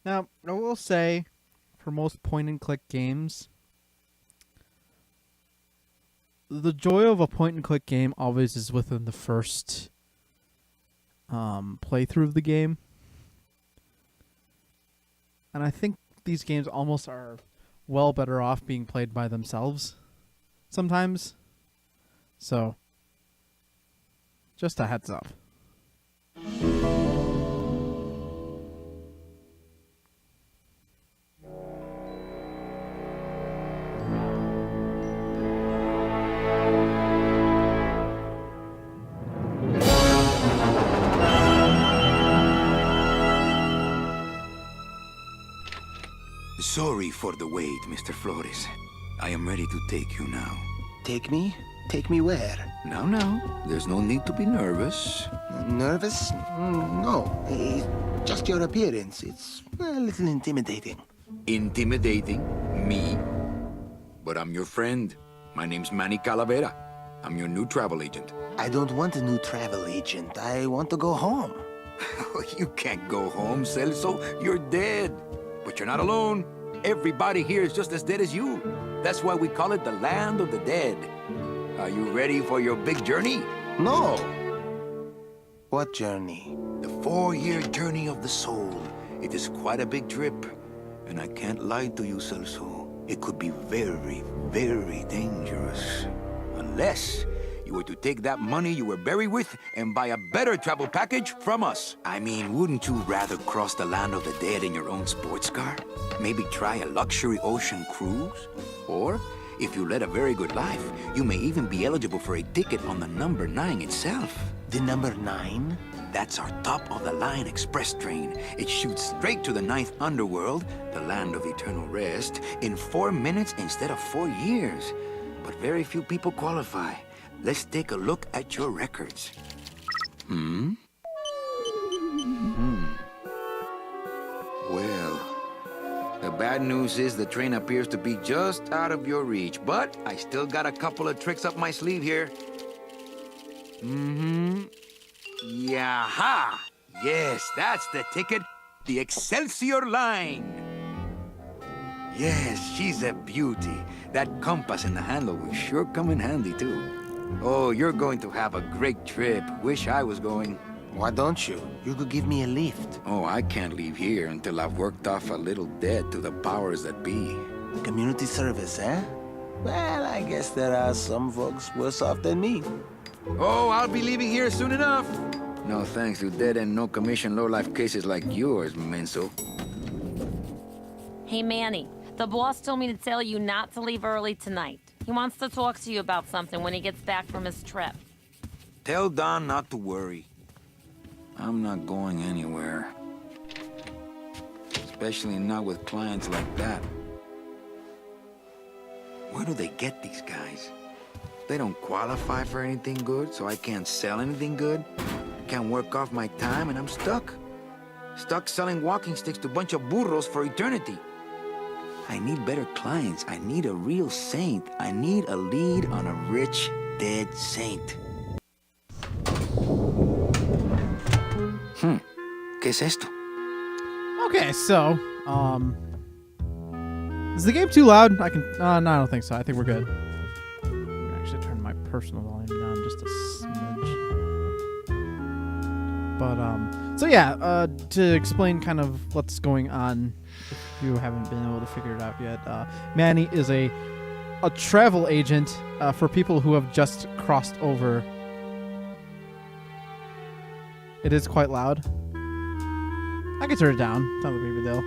Now, I will say, for most point-and-click games, the joy of a point-and-click game always is within the first playthrough of the game. And I think these games almost are well better off being played by themselves sometimes. So, just a heads up. Sorry for the wait, Mr. Flores. I am ready to take you now. Take me? Take me where? Now, there's no need to be nervous. Nervous? No. Just your appearance. It's a little intimidating. Intimidating? Me? But I'm your friend. My name's Manny Calavera. I'm your new travel agent. I don't want a new travel agent. I want to go home. You can't go home, Celso. You're dead. But you're not alone. Everybody here is just as dead as you. That's why we call it the land of the dead. Are you ready for your big journey? No. What journey? The 4-year journey of the soul. It is quite a big trip. And I can't lie to you, Celso. It could be very, very dangerous. Unless you were to take that money you were buried with and buy a better travel package from us. I mean, wouldn't you rather cross the land of the dead in your own sports car? Maybe try a luxury ocean cruise? Or, if you led a very good life, you may even be eligible for a ticket on the number 9 itself. The number 9? That's our top-of-the-line express train. It shoots straight to the 9th underworld, the land of eternal rest, in 4 minutes instead of 4 years. But very few people qualify. Let's take a look at your records. Well, the bad news is the train appears to be just out of your reach, but I still got a couple of tricks up my sleeve here. Yaha! Yes, that's the ticket. The Excelsior line. Yes, she's a beauty. That compass in the handle will sure come in handy, too. Oh, you're going to have a great trip. Wish I was going. Why don't you? You could give me a lift. Oh, I can't leave here until I've worked off a little debt to the powers that be. Community service, eh? Well, I guess there are some folks worse off than me. Oh, I'll be leaving here soon enough. No thanks to dead and no commission low-life cases like yours, Menso. Hey, Manny. The boss told me to tell you not to leave early tonight. He wants to talk to you about something when he gets back from his trip. Tell Don not to worry. I'm not going anywhere. Especially not with clients like that. Where do they get these guys? They don't qualify for anything good, so I can't sell anything good. Can't work off my time, and I'm stuck. Stuck selling walking sticks to a bunch of burros for eternity. I need better clients. I need a real saint. I need a lead on a rich, dead saint. ¿Qué es esto? Okay, so, is the game too loud? I can, no, I don't think so. I think we're good. I can actually turn my personal volume down just a smidge. But, so yeah, to explain kind of what's going on, if you haven't been able to figure it out yet, Manny is a travel agent for people who have just crossed over. It is quite loud. I can turn it down. It's not a big deal.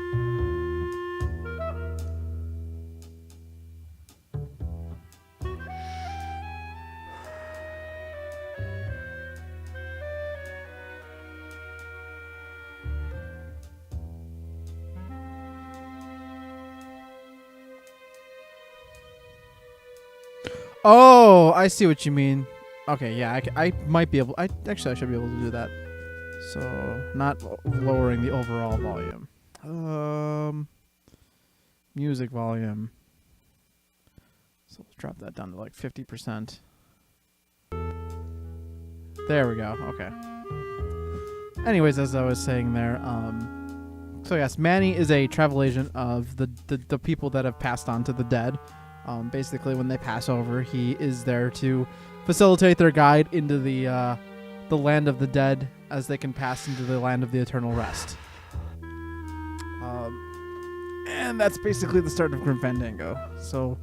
Oh, I see what you mean. Okay, yeah, I might be able. I should be able to do that. So, not lowering the overall volume. Music volume. So let's drop that down to like 50%. There we go. Okay. Anyways, as I was saying there, So yes, Manny is a travel agent of the people that have passed on to the dead. Basically, when they pass over, he is there to facilitate their guide into the land of the dead as they can pass into the land of the eternal rest. And that's basically the start of Grim Fandango. So,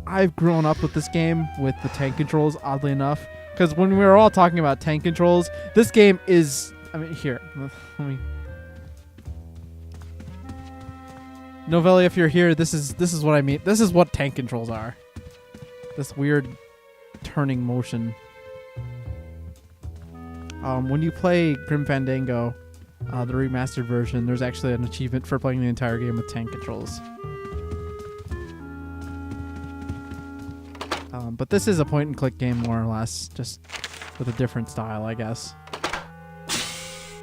I've grown up with this game with the tank controls, oddly enough, because when we were all talking about tank controls, this game is. I mean, here, let me. Novelli, if you're here, this is what I mean. This is what tank controls are. This weird turning motion. When you play Grim Fandango, the remastered version, there's actually an achievement for playing the entire game with tank controls. But this is a point-and-click game, more or less, just with a different style, I guess.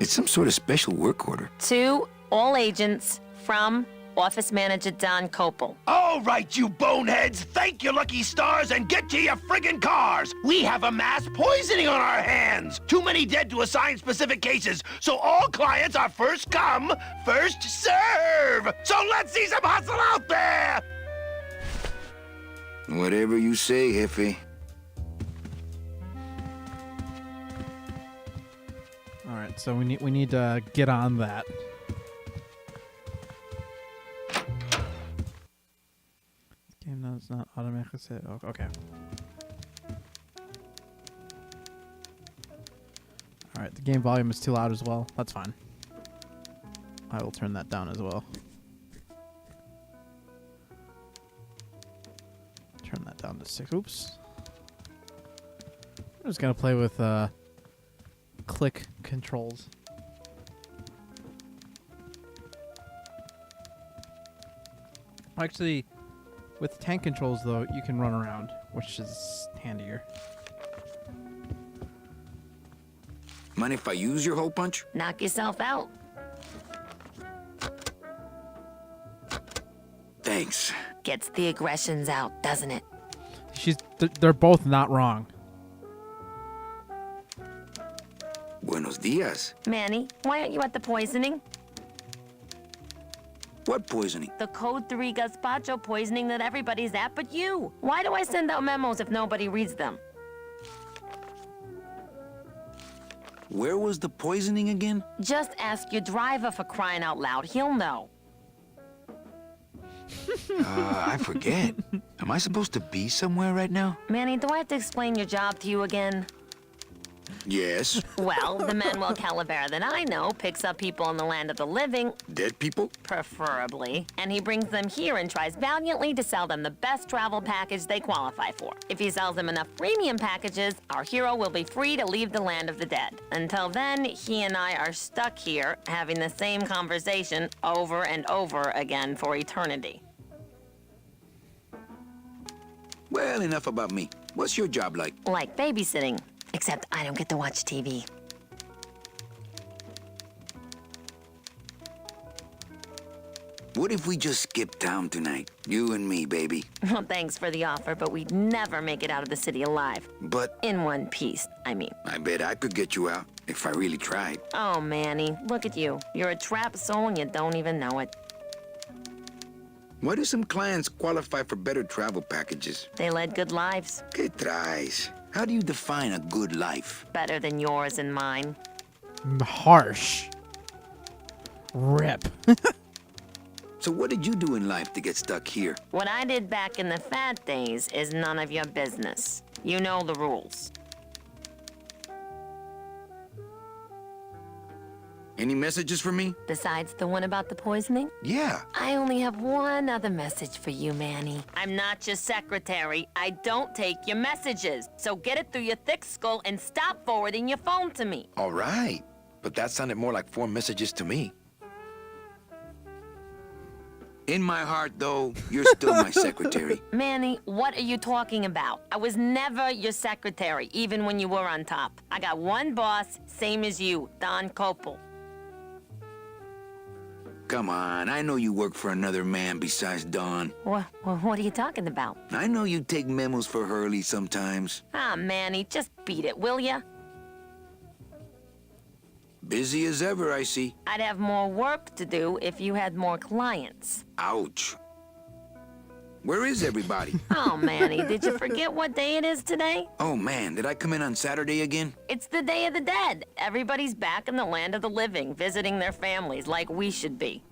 It's some sort of special work order. To all agents from Office Manager Don Kopel. All right, you boneheads, thank your lucky stars and get to your friggin' cars. We have a mass poisoning on our hands. Too many dead to assign specific cases, so all clients are first come, first serve. So let's see some hustle out there. Whatever you say, Jefe. All right, so we need to get on that. Game does not automatically say. Oh, okay. All right, the game volume is too loud as well. That's fine. I will turn that down as well. Turn that down to 6. Oops. I'm just gonna play with click controls. Actually, with tank controls though, you can run around, which is handier. Mind if I use your hole punch? Knock yourself out. Thanks. Gets the aggressions out, doesn't it? They're both not wrong. Buenos dias. Manny, why aren't you at the poisoning? What poisoning? The Code 3 gazpacho poisoning that everybody's at but you. Why do I send out memos if nobody reads them? Where was the poisoning again? Just ask your driver, for crying out loud. He'll know. I forget. Am I supposed to be somewhere right now? Manny, do I have to explain your job to you again? Yes. Well, the Manuel Calavera that I know picks up people in the land of the living, Dead people? preferably, and he brings them here and tries valiantly to sell them the best travel package they qualify for. If he sells them enough premium packages, our hero will be free to leave the land of the dead. Until then, he and I are stuck here, having the same conversation over and over again for eternity. Well, enough about me. What's your job like? Like babysitting, except I don't get to watch TV. What if we just skip town tonight? You and me, baby. Well, thanks for the offer, but we'd never make it out of the city alive. But In one piece, I mean. I bet I could get you out if I really tried. Oh, Manny, look at you. You're a trapped soul and you don't even know it. Why do some clients qualify for better travel packages? They led good lives. ¿Qué traes? How do you define a good life? Better than yours and mine. Harsh. Rip. So what did you do in life to get stuck here? What I did back in the fat days is none of your business. You know the rules. Any messages for me? Besides the one about the poisoning? Yeah. I only have one other message for you, Manny. I'm not your secretary. I don't take your messages. So get it through your thick skull and stop forwarding your phone to me. All right. But that sounded more like 4 messages to me. In my heart, though, you're still my secretary. Manny, what are you talking about? I was never your secretary, even when you were on top. I got one boss, same as you, Don Kopel. Come on, I know you work for another man besides Don. What are you talking about? I know you take memos for Hurley sometimes. Ah, Manny, just beat it, will ya? Busy as ever, I see. I'd have more work to do if you had more clients. Ouch. Where is everybody? Oh, Manny, did you forget what day it is today? Oh man, did I come in on Saturday again? It's the Day of the Dead. Everybody's back in the land of the living, visiting their families like we should be.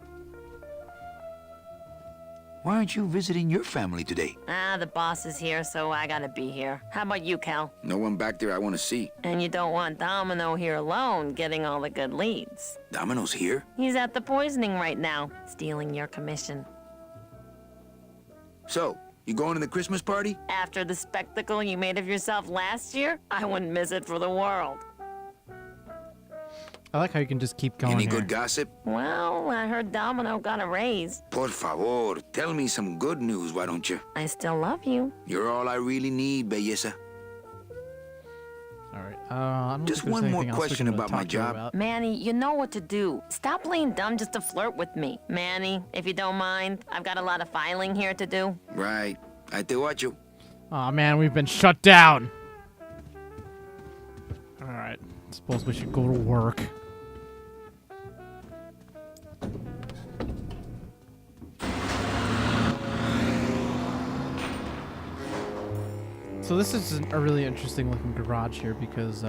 Why aren't you visiting your family today? The boss is here, so I gotta be here. How about you, Cal? No one back there I want to see. And you don't want Domino here alone, getting all the good leads. Domino's here? He's at the poisoning right now, stealing your commission. So, you going to the Christmas party? After the spectacle you made of yourself last year, I wouldn't miss it for the world. I like how you can just keep going Any here. good gossip? Well, I heard Domino got a raise. Por favor, tell me some good news, why don't you? I still love you. You're all I really need, belleza. All right. I don't Just think there's one more anything else we question can about my talk to you job. about. Manny, you know what to do. Stop playing dumb just to flirt with me. Manny, if you don't mind, I've got a lot of filing here to do. Right. I te watcho. Aw, man, we've been shut down. All right. Suppose we should go to work. So this is a really interesting looking garage here because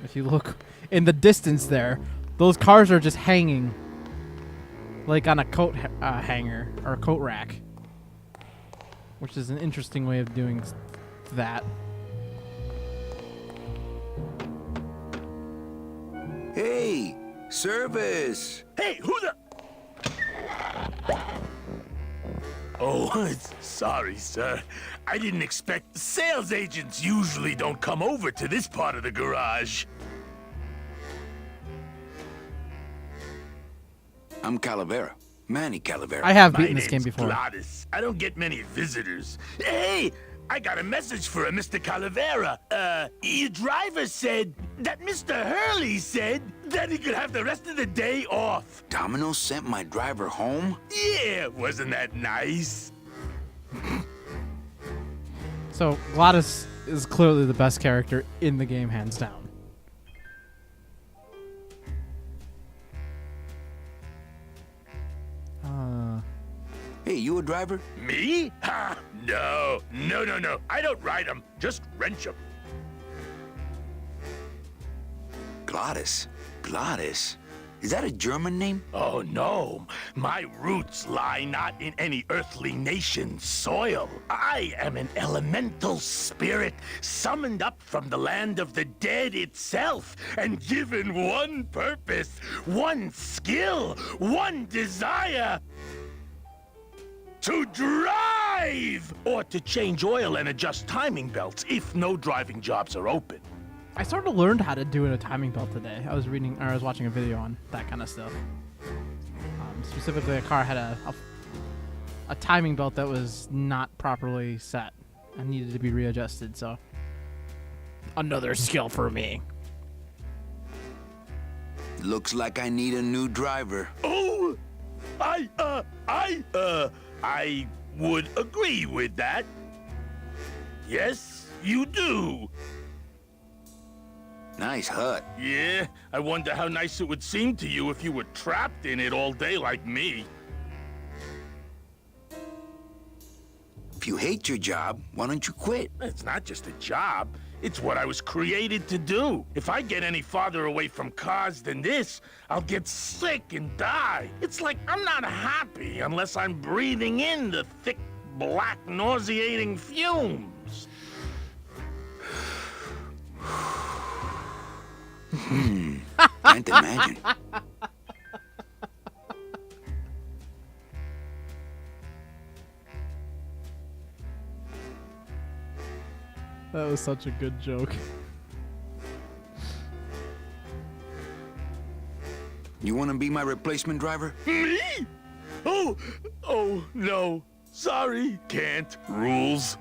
if you look in the distance there, those cars are just hanging like on a coat hanger or a coat rack, which is an interesting way of doing that. Hey, service. Hey, who the... Oh, sorry, sir. I didn't expect... Sales agents usually don't come over to this part of the garage. I'm Calavera. Manny Calavera. I have My beaten this game name's before. Gladys. I don't get many visitors. Hey, I got a message for a Mr. Calavera. Your driver said that Mr. Hurley said that he could have the rest of the day off. Domino sent my driver home? Yeah, wasn't that nice? So Gladys is clearly the best character in the game, hands down. Hey, you a driver? Me? Ha! No. I don't ride them, just wrench them. Gladys. Gladys? Is that a German name? Oh, no. My roots lie not in any earthly nation's soil. I am an elemental spirit summoned up from the land of the dead itself and given one purpose, one skill, one desire. To drive! Or to change oil and adjust timing belts if no driving jobs are open. I sort of learned how to do a timing belt today. I was watching a video on that kind of stuff. Specifically, a car had a timing belt that was not properly set and needed to be readjusted. So, another skill for me. Looks like I need a new driver. Oh! I would agree with that. Yes, you do. Nice hut. Yeah, I wonder how nice it would seem to you if you were trapped in it all day like me. If you hate your job, why don't you quit? It's not just a job. It's what I was created to do. If I get any farther away from cars than this, I'll get sick and die. It's like I'm not happy unless I'm breathing in the thick, black, nauseating fumes. Can't imagine. That was such a good joke. You want to be my replacement driver? Me? Oh, no. Sorry, can't. Rules.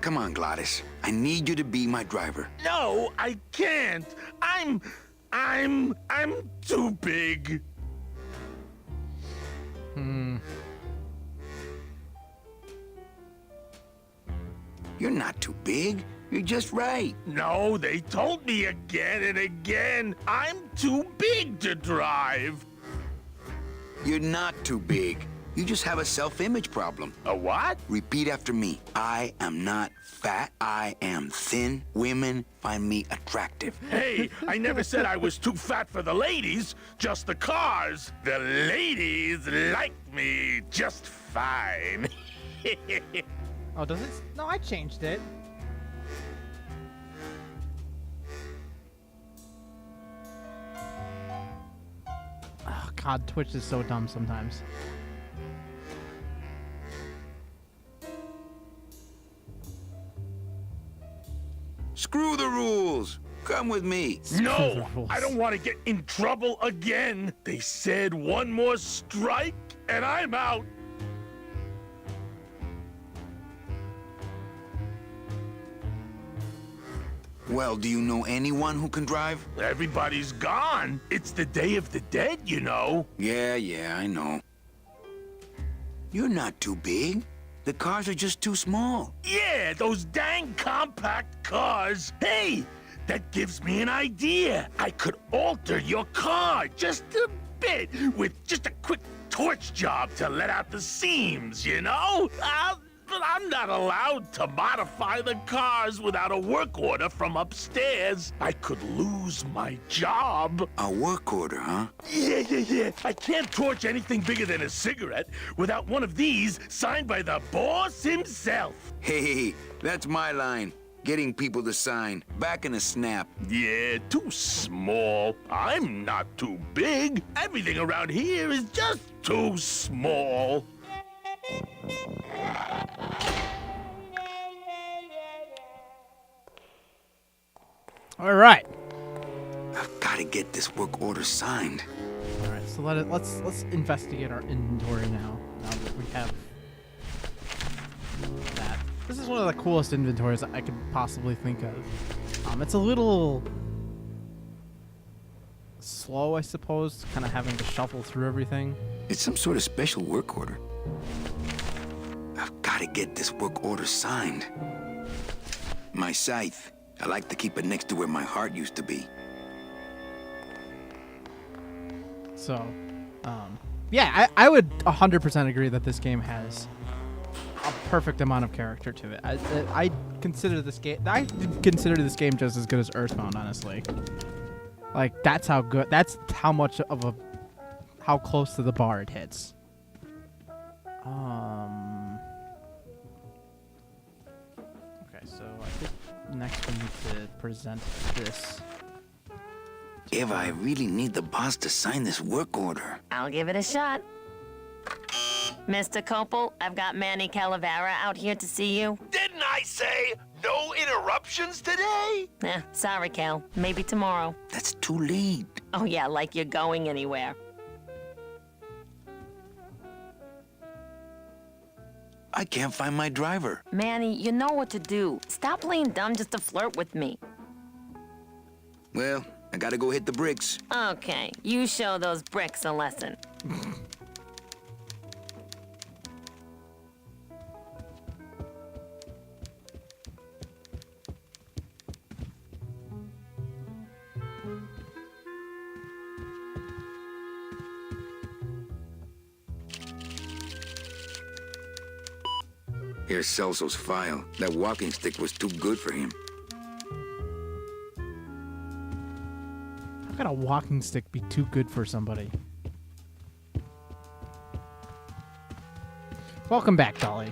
Come on, Gladys. I need you to be my driver. No, I can't. I'm too big. You're not too big. You're just right. No, they told me again and again, I'm too big to drive. You're not too big. You just have a self-image problem. A what? Repeat after me. I am not fat. I am thin. Women find me attractive. Hey, I never said I was too fat for the ladies, just the cars. The ladies like me just fine. Oh, does it? No, I changed it. Oh, God, Twitch is so dumb sometimes. Screw the rules. Come with me. No, I don't want to get in trouble again. They said one more strike and I'm out. Well, do you know anyone who can drive? Everybody's gone. It's the Day of the Dead, you know. Yeah, I know. You're not too big. The cars are just too small. Yeah, those dang compact cars. Hey, that gives me an idea. I could alter your car just a bit with just a quick torch job to let out the seams, you know? But I'm not allowed to modify the cars without a work order from upstairs. I could lose my job. A work order, huh? Yeah. I can't torch anything bigger than a cigarette without one of these signed by the boss himself. Hey, that's my line. Getting people to sign. Back in a snap. Yeah, too small. I'm not too big. Everything around here is just too small. All right. I've got to get this work order signed. All right. So let's investigate our inventory now. Now that we have that. This is one of the coolest inventories I could possibly think of. It's a little slow, I suppose, kind of having to shuffle through everything. It's some sort of special work order. I've got to get this work order signed. My scythe. I like to keep it next to where my heart used to be. So, yeah, I would 100% agree that this game has a perfect amount of character to it. I consider this game. I consider this game just as good as Earthbound, honestly. Like, that's how good. That's how much of a how close to the bar it hits. Okay, so I think next we need to present this. Eva, I really need the boss to sign this work order. I'll give it a shot. Mr. Copel, I've got Manny Calavera out here to see you. Didn't I say no interruptions today? Sorry, Cal. Maybe tomorrow. That's too late. Oh, yeah, like you're going anywhere. I can't find my driver. Manny, you know what to do. Stop playing dumb just to flirt with me. Well, I gotta go hit the bricks. Okay, you show those bricks a lesson. Here's Celso's file. That walking stick was too good for him. How could a walking stick be too good for somebody? Welcome back, Dolly.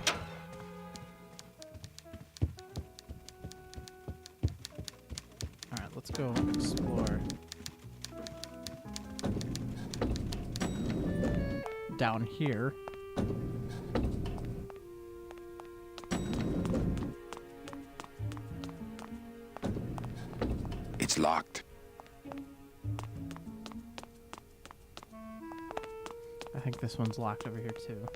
Alright, let's go explore. Down here. It's locked. I think this one's locked over here too.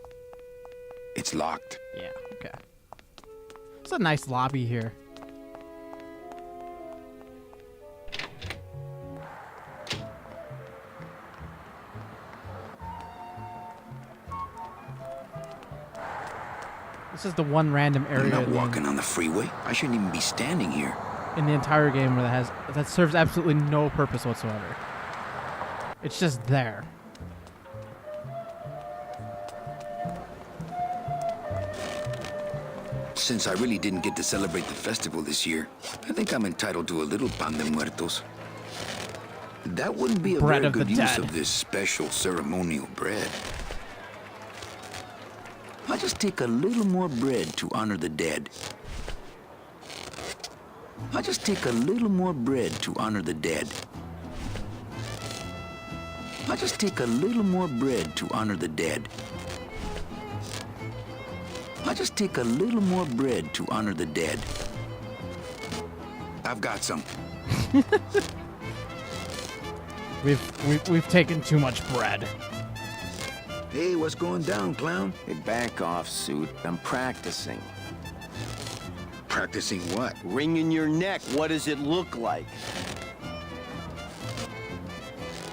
It's locked. Yeah, okay. It's a nice lobby here. This is the one random I'm area not walking on the freeway. I shouldn't even be standing here. in the entire game where that serves absolutely no purpose whatsoever. It's just there. Since I really didn't get to celebrate the festival this year, I think I'm entitled to a little pan de muertos. That wouldn't be a Bread very of the good use dead. of this special ceremonial bread. I'll just take a little more bread to honor the dead. I'll just take a little more bread to honor the dead. I'll just take a little more bread to honor the dead. I'll just take a little more bread to honor the dead. I've got some. We've taken too much bread. Hey, what's going down, clown? Hey, back off, suit. I'm practicing. Practicing what? Wringing your neck. What does it look like?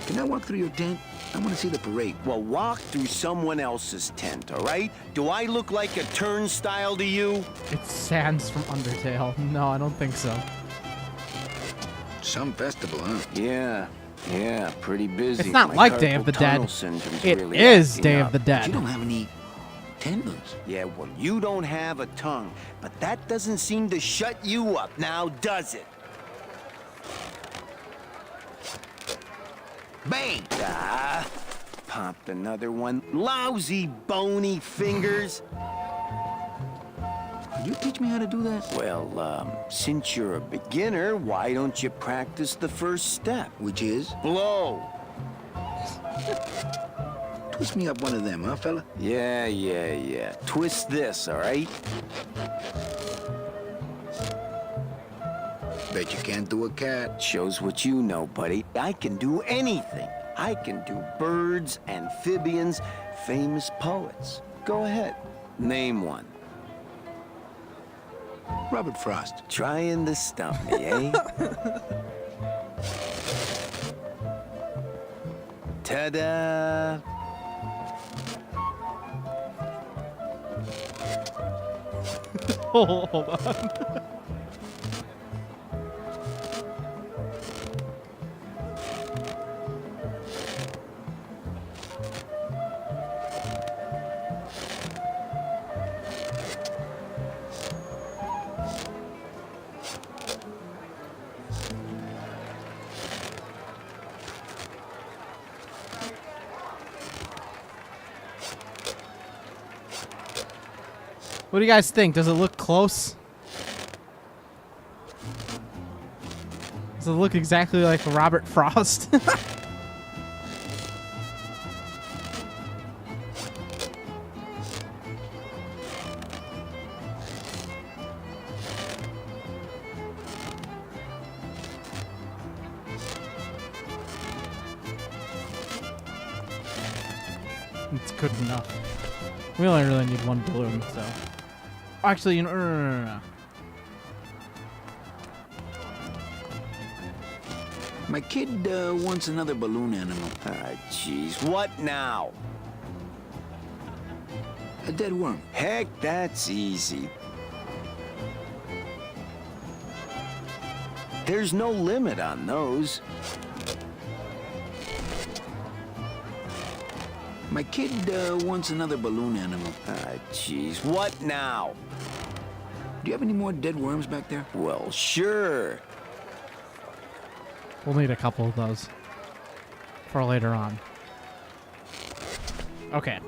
Can I walk through your tent? I want to see the parade. Well, walk through someone else's tent, all right? Do I look like a turnstile to you? It's Sans from Undertale. No, I don't think so. Some festival, huh? Yeah, pretty busy. It's not My like Day of carpal the Dead. tunnel syndrome's It really is acting Day up. of the But Dead. you don't have any tendons. Yeah, well, you don't have a tongue, but that doesn't seem to shut you up now, does it? Bang! Ah, popped another one. Lousy bony fingers. Could you teach me how to do that? Well, since you're a beginner, why don't you practice the first step? Which is? Blow. Twist me up one of them, huh, fella? Yeah. Twist this, all right? Bet you can't do a cat. Shows what you know, buddy. I can do anything. I can do birds, amphibians, famous poets. Go ahead. Name one. Robert Frost. Trying to stump me, eh? Ta-da! Hold on. What do you guys think? Does it look close? Does it look exactly like Robert Frost? It's good enough. We only really need one balloon, so. Actually, no. My kid wants another balloon animal. Ah, jeez. What now? A dead worm. Heck, that's easy. There's no limit on those. My kid wants another balloon animal. Ah, jeez. What now? Do you have any more dead worms back there? Well, sure. We'll need a couple of those for later on. Okay.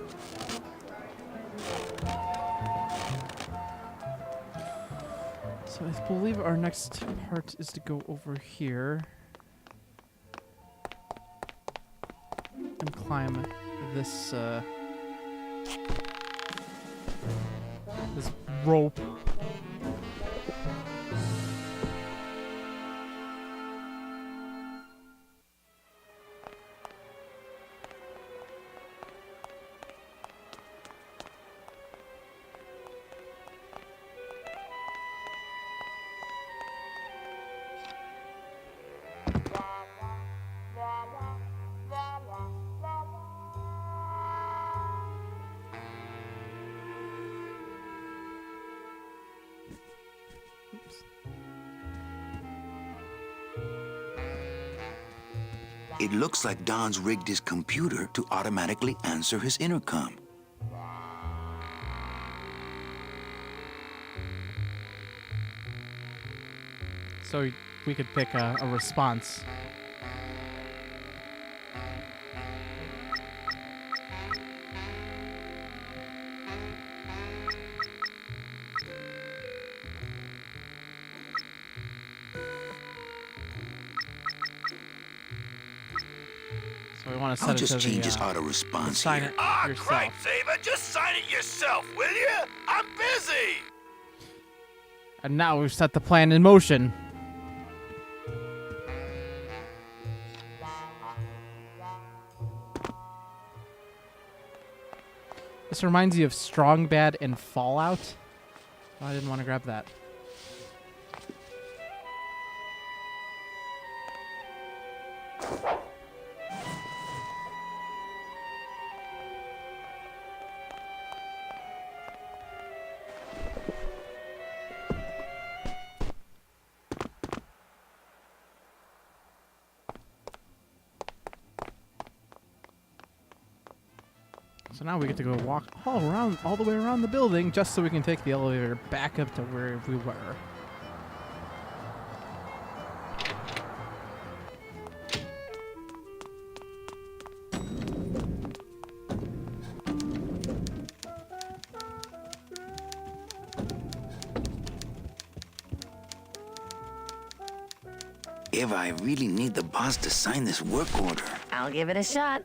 So I believe our next part is to go over here and climb this this rope. It looks like Don's rigged his computer to automatically answer his intercom. So we could pick a response. So we want to set I'll it just to change the, his auto response sign here. it Ah, yourself. cripe, Saber, just sign it yourself, will you? I'm busy. And now we've set the plan in motion. This reminds you of Strong Bad and Fallout. Oh, I didn't want to grab that. So now we get to go walk all the way around the building just so we can take the elevator back up to where we were. Eva, I really need the boss to sign this work order. I'll give it a shot.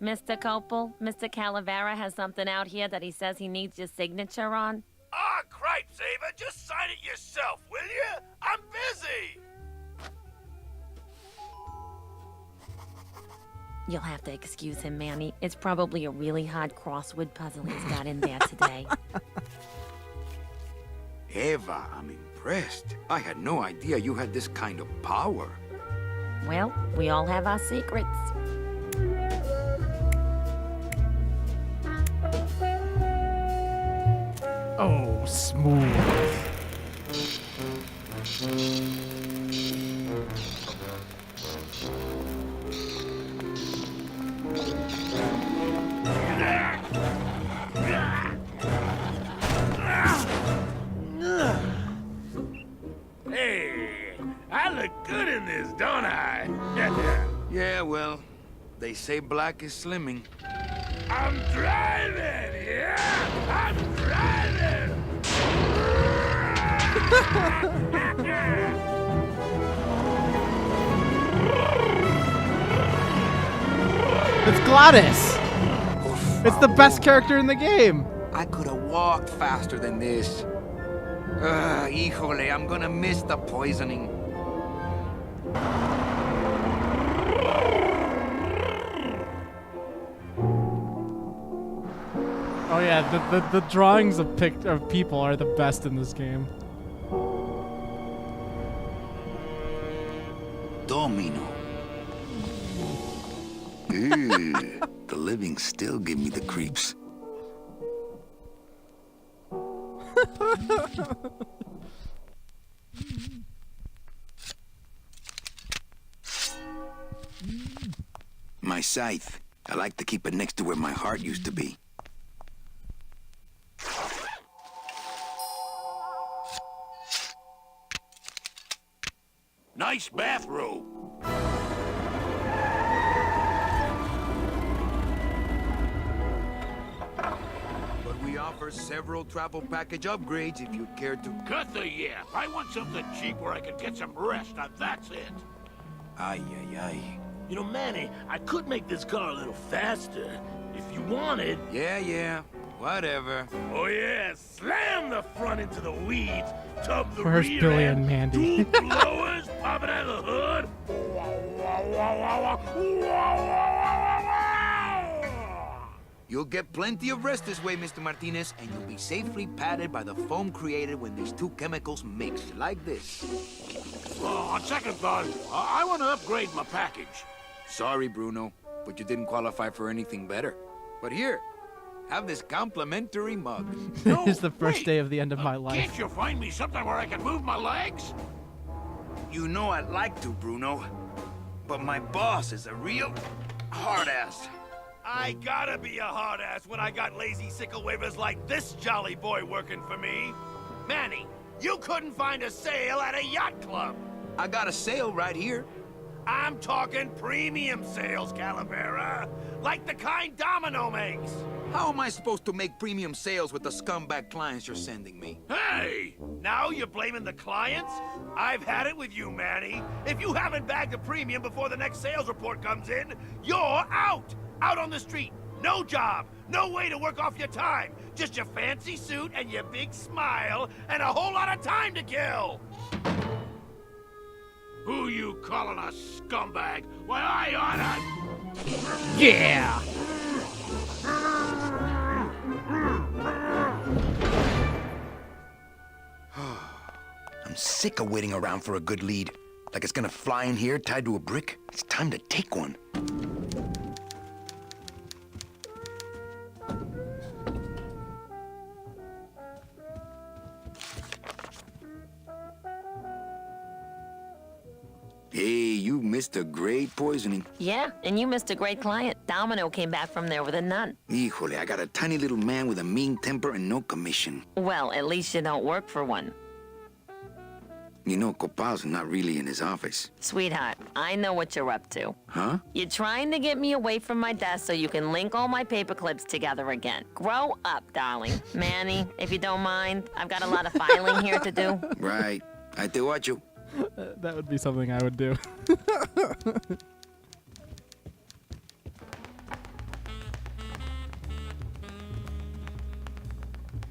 Mr. Copel, Mr. Calavera has something out here that he says he needs your signature on. Ah, cripe, Saber, just sign it yourself, will you? I'm busy. You'll have to excuse him, Manny. It's probably a really hard crossword puzzle he's got in there today. Eva, I'm impressed. I had no idea you had this kind of power. Well, we all have our secrets. Oh, smooth. Hey, I look good in this, don't I? Yeah, well, they say black is slimming. I'm driving, yeah! I'm driving! It's Glottis! It's the best character in the game! I could have walked faster than this. Híjole, I'm gonna miss the poisoning. Oh yeah, the drawings of people are the best in this game. Domino. Ew, the living still give me the creeps. My scythe. I like to keep it next to where my heart used to be. Nice bathrobe. But we offer several travel package upgrades if you'd care to. Cut the yap. I want something cheap where I can get some rest. Now that's it. Ay, ay, ay. You know, Manny, I could make this car a little faster. If you wanted. Yeah, whatever. Oh yeah, slam the front into the weeds, tub the Where's rear Billy end, and Mandy? two blowers popping out of the hood. You'll get plenty of rest this way, Mr. Martinez, and you'll be safely padded by the foam created when these two chemicals mix, like this. On second thought, I want to upgrade my package. Sorry, Bruno, but you didn't qualify for anything better. But here, have this complimentary mug. No, It's the first wait. day of the end of my life. Can't you find me something where I can move my legs? You know I'd like to, Bruno. but my boss is a real hard-ass. I gotta be a hard ass when I got lazy sickle wavers like this jolly boy working for me. Manny, you couldn't find a sale at a yacht club. I got a sale right here. I'm talking premium sales, Calavera. Like the kind Domino makes. How am I supposed to make premium sales with the scumbag clients you're sending me? Hey! Now you're blaming the clients? I've had it with you, Manny. If you haven't bagged a premium before the next sales report comes in, you're out! Out on the street. No job. No way to work off your time. Just your fancy suit and your big smile and a whole lot of time to kill. Who you calling a scumbag? Why, I oughta... Yeah! I'm sick of waiting around for a good lead. Like it's gonna fly in here tied to a brick. It's time to take one. Hey, you missed a great poisoning. Yeah, and you missed a great client. Domino came back from there with a none. Híjole, I got a tiny little man with a mean temper and no commission. Well, at least you don't work for one. You know, Copal's not really in his office. Sweetheart, I know what you're up to. Huh? You're trying to get me away from my desk so you can link all my paper clips together again. Grow up, darling. Manny, if you don't mind, I've got a lot of filing here to do. Right. I te watcho. That would be something I would do.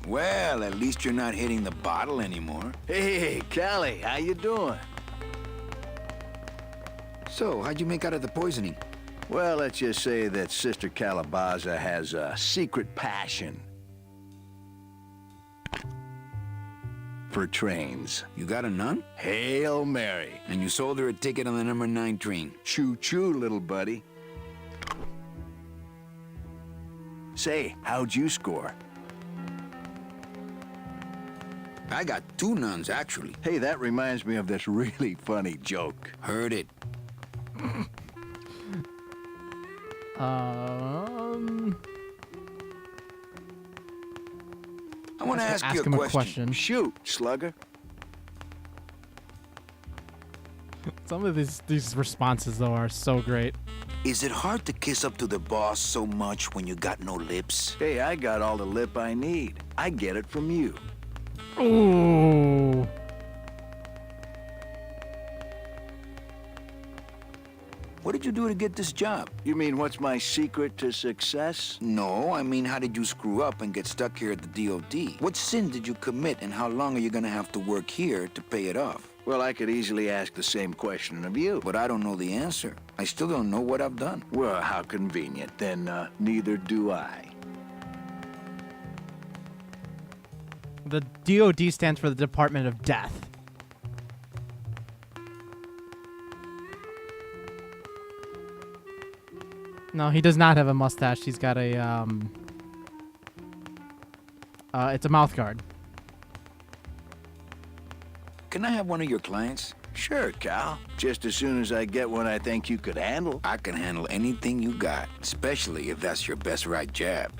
Well, at least you're not hitting the bottle anymore. Hey, Callie, how you doing? So, how'd you make out of the poisoning? Well, let's just say that Sister Calabaza has a secret passion for trains. You got a nun? Hail Mary. And you sold her a ticket on the number 9 train. Choo-choo, little buddy. Say, how'd you score? I got 2 nuns, actually. Hey, that reminds me of this really funny joke. Heard it. I want to ask you ask him a a question. question. Shoot, slugger. Some of these responses though are so great. Is it hard to kiss up to the boss so much when you got no lips? Hey, I got all the lip I need. I get it from you. Ooh. What did you do to get this job? You mean what's my secret to success? No, I mean, how did you screw up and get stuck here at the DOD? What sin did you commit, and how long are you gonna have to work here to pay it off? Well, I could easily ask the same question of you. But I don't know the answer. I still don't know what I've done. Well, how convenient. Then, neither do I. The DOD stands for the Department of Death. No, he does not have a mustache. He's got a, it's a mouth guard. Can I have one of your clients? Sure, Cal. Just as soon as I get one I think you could handle. I can handle anything you got, especially if that's your best right jab.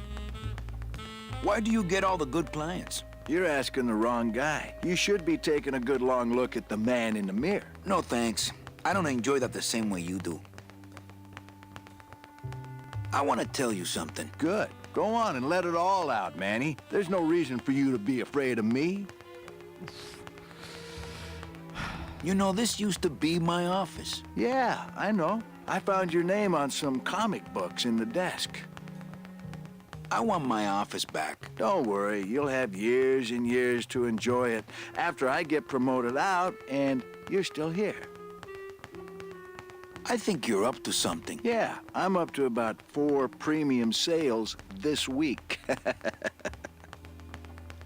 Why do you get all the good clients? You're asking the wrong guy. You should be taking a good long look at the man in the mirror. No thanks. I don't enjoy that the same way you do. I want to tell you something. Good. Go on and let it all out, Manny. There's no reason for you to be afraid of me. You know, this used to be my office. Yeah, I know. I found your name on some comic books in the desk. I want my office back. Don't worry, you'll have years and years to enjoy it after I get promoted out and you're still here. I think you're up to something. Yeah, I'm up to about 4 premium sales this week.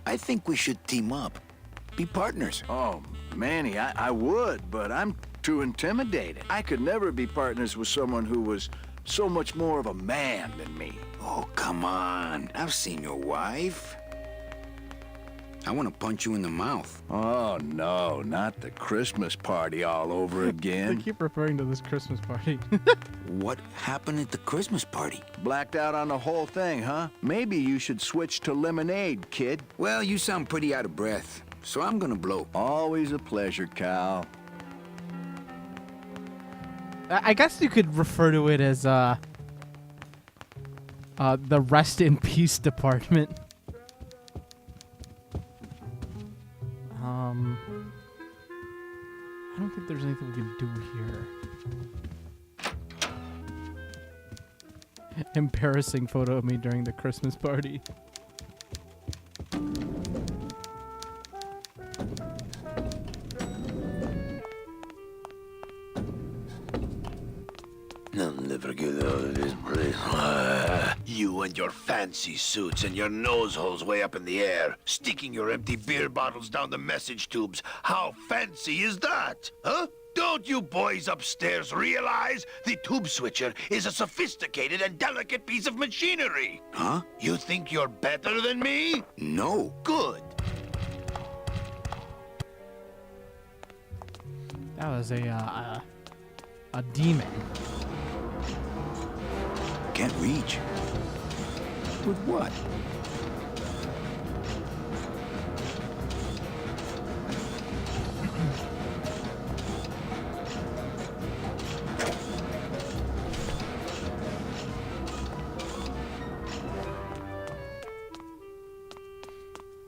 I think we should team up. Be partners. Oh, Manny, I would, but I'm too intimidated. I could never be partners with someone who was so much more of a man than me. Oh, come on. I've seen your wife. I want to punch you in the mouth. Oh, no, not the Christmas party all over They again. keep referring to this Christmas party. What happened at the Christmas party? Blacked out on the whole thing, huh? Maybe you should switch to lemonade, kid. Well, you sound pretty out of breath, so I'm gonna blow. Always a pleasure, Cal. I guess you could refer to it as the rest in peace department. I don't think there's anything we can do here. Embarrassing photo of me during the Christmas party. I'll never get out of this place. You and your fancy suits and your nose holes way up in the air, sticking your empty beer bottles down the message tubes. How fancy is that? Huh? Don't you boys upstairs realize the tube switcher is a sophisticated and delicate piece of machinery? Huh? You think you're better than me? No. Good. That was a demon. Can't reach. With what?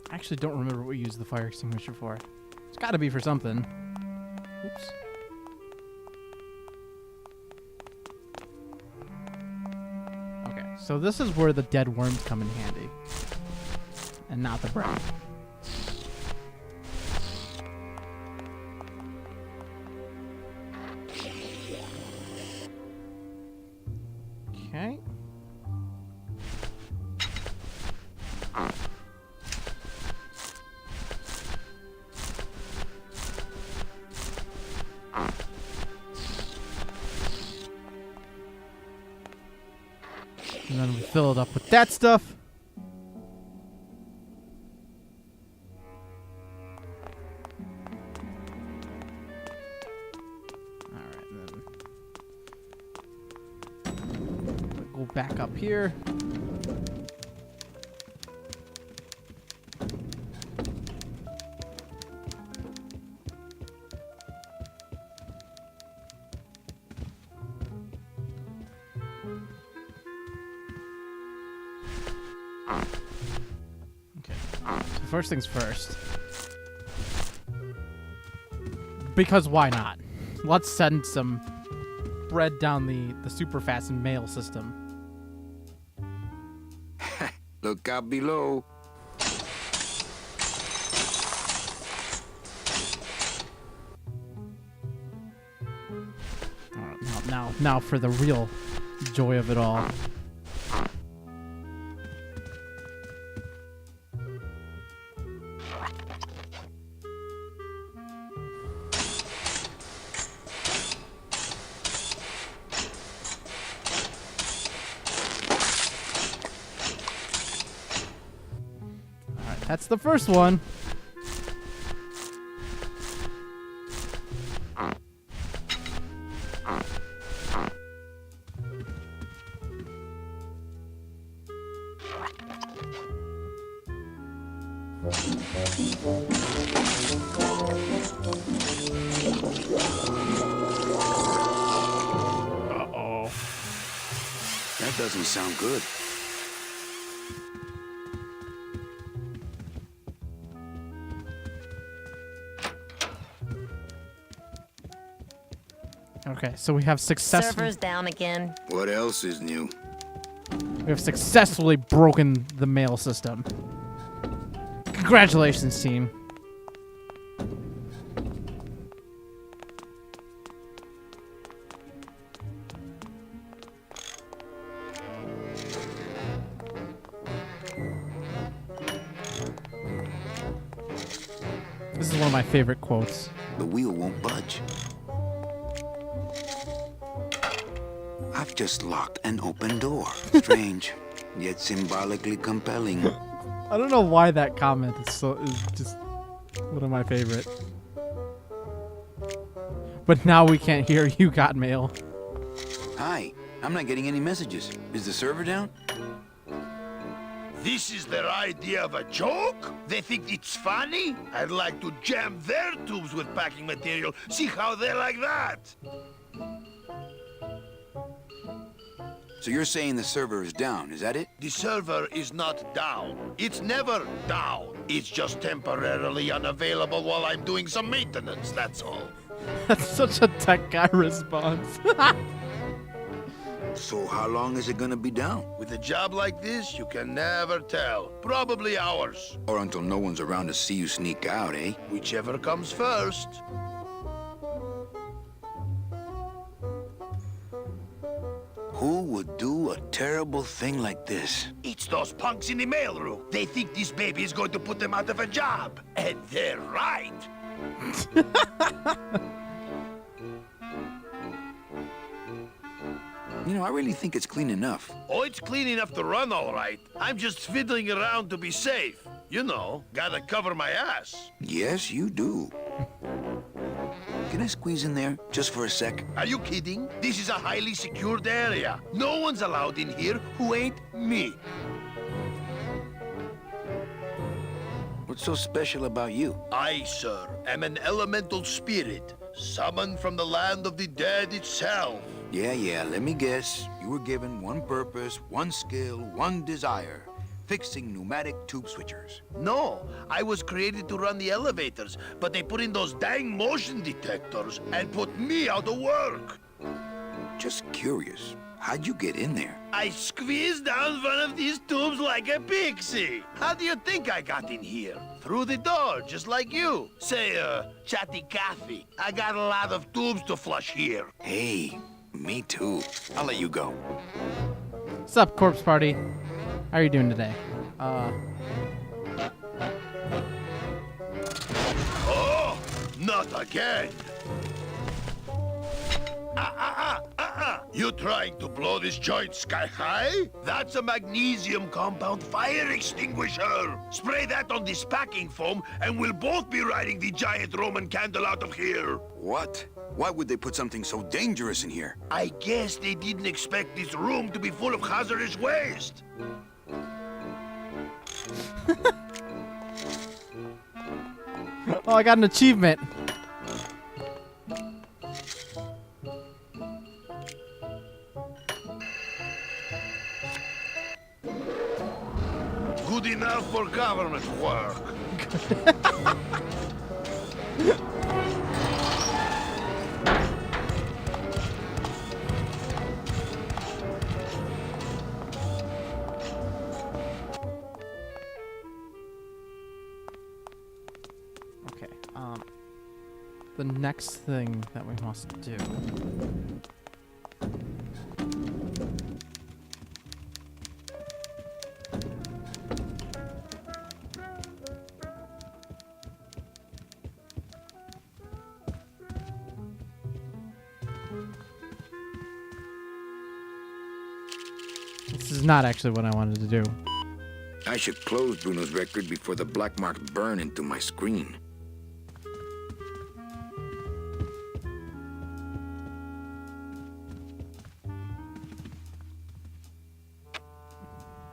I actually don't remember what we used the fire extinguisher for. It's got to be for something. Oops. Okay, so this is where the dead worms come in handy. And not the bread. Okay. And then we fill it up with that stuff. Alright, then go back up here. Okay. So first things first. Because why not? Let's send some bread down the super fastened mail system. Look out below. Alright, now for the real joy of it all. That's the first one. Uh-oh. That doesn't sound good. Okay, so we have Server's down again. What else is new? We have successfully broken the mail system. Congratulations, team. This is one of my favorite quotes. The wheel won't budge. I've just locked an open door. Strange, yet symbolically compelling. I don't know why that comment is just one of my favorite. But now we can't hear you got mail. Hi, I'm not getting any messages. Is the server down? This is their idea of a joke? They think it's funny? I'd like to jam their tubes with packing material. See how they like that? So you're saying the server is down, is that it? The server is not down. It's never down. It's just temporarily unavailable while I'm doing some maintenance, that's all. That's such a tech guy response. So how long is it gonna be down? With a job like this, you can never tell. Probably hours. Or until no one's around to see you sneak out, eh? Whichever comes first. Who would do a terrible thing like this? It's those punks in the mailroom. They think this baby is going to put them out of a job. And they're right. You know, I really think it's clean enough. Oh, it's clean enough to run all right. I'm just fiddling around to be safe. You know, gotta cover my ass. Yes, you do. Can I squeeze in there, just for a sec? Are you kidding? This is a highly secured area. No one's allowed in here who ain't me. What's so special about you? I, sir, am an elemental spirit, summoned from the land of the dead itself. Yeah, let me guess. You were given one purpose, one skill, one desire. Fixing pneumatic tube switchers. No, I was created to run the elevators, but they put in those dang motion detectors and put me out of work. Just curious, how'd you get in there? I squeezed down one of these tubes like a pixie. How do you think I got in here? Through the door, just like you. Say, chatty Cathy, I got a lot of tubes to flush here. Hey, me too. I'll let you go. What's up, Corpse Party? How are you doing today? Oh, not again. You trying to blow this joint sky high? That's a magnesium compound fire extinguisher. Spray that on this packing foam and we'll both be riding the giant Roman candle out of here. What? Why would they put something so dangerous in here? I guess they didn't expect this room to be full of hazardous waste. Oh, I got an achievement. Good enough for government work. Okay, the next thing that we must do. This is not actually what I wanted to do. I should close Bruno's record before the black marks burn into my screen.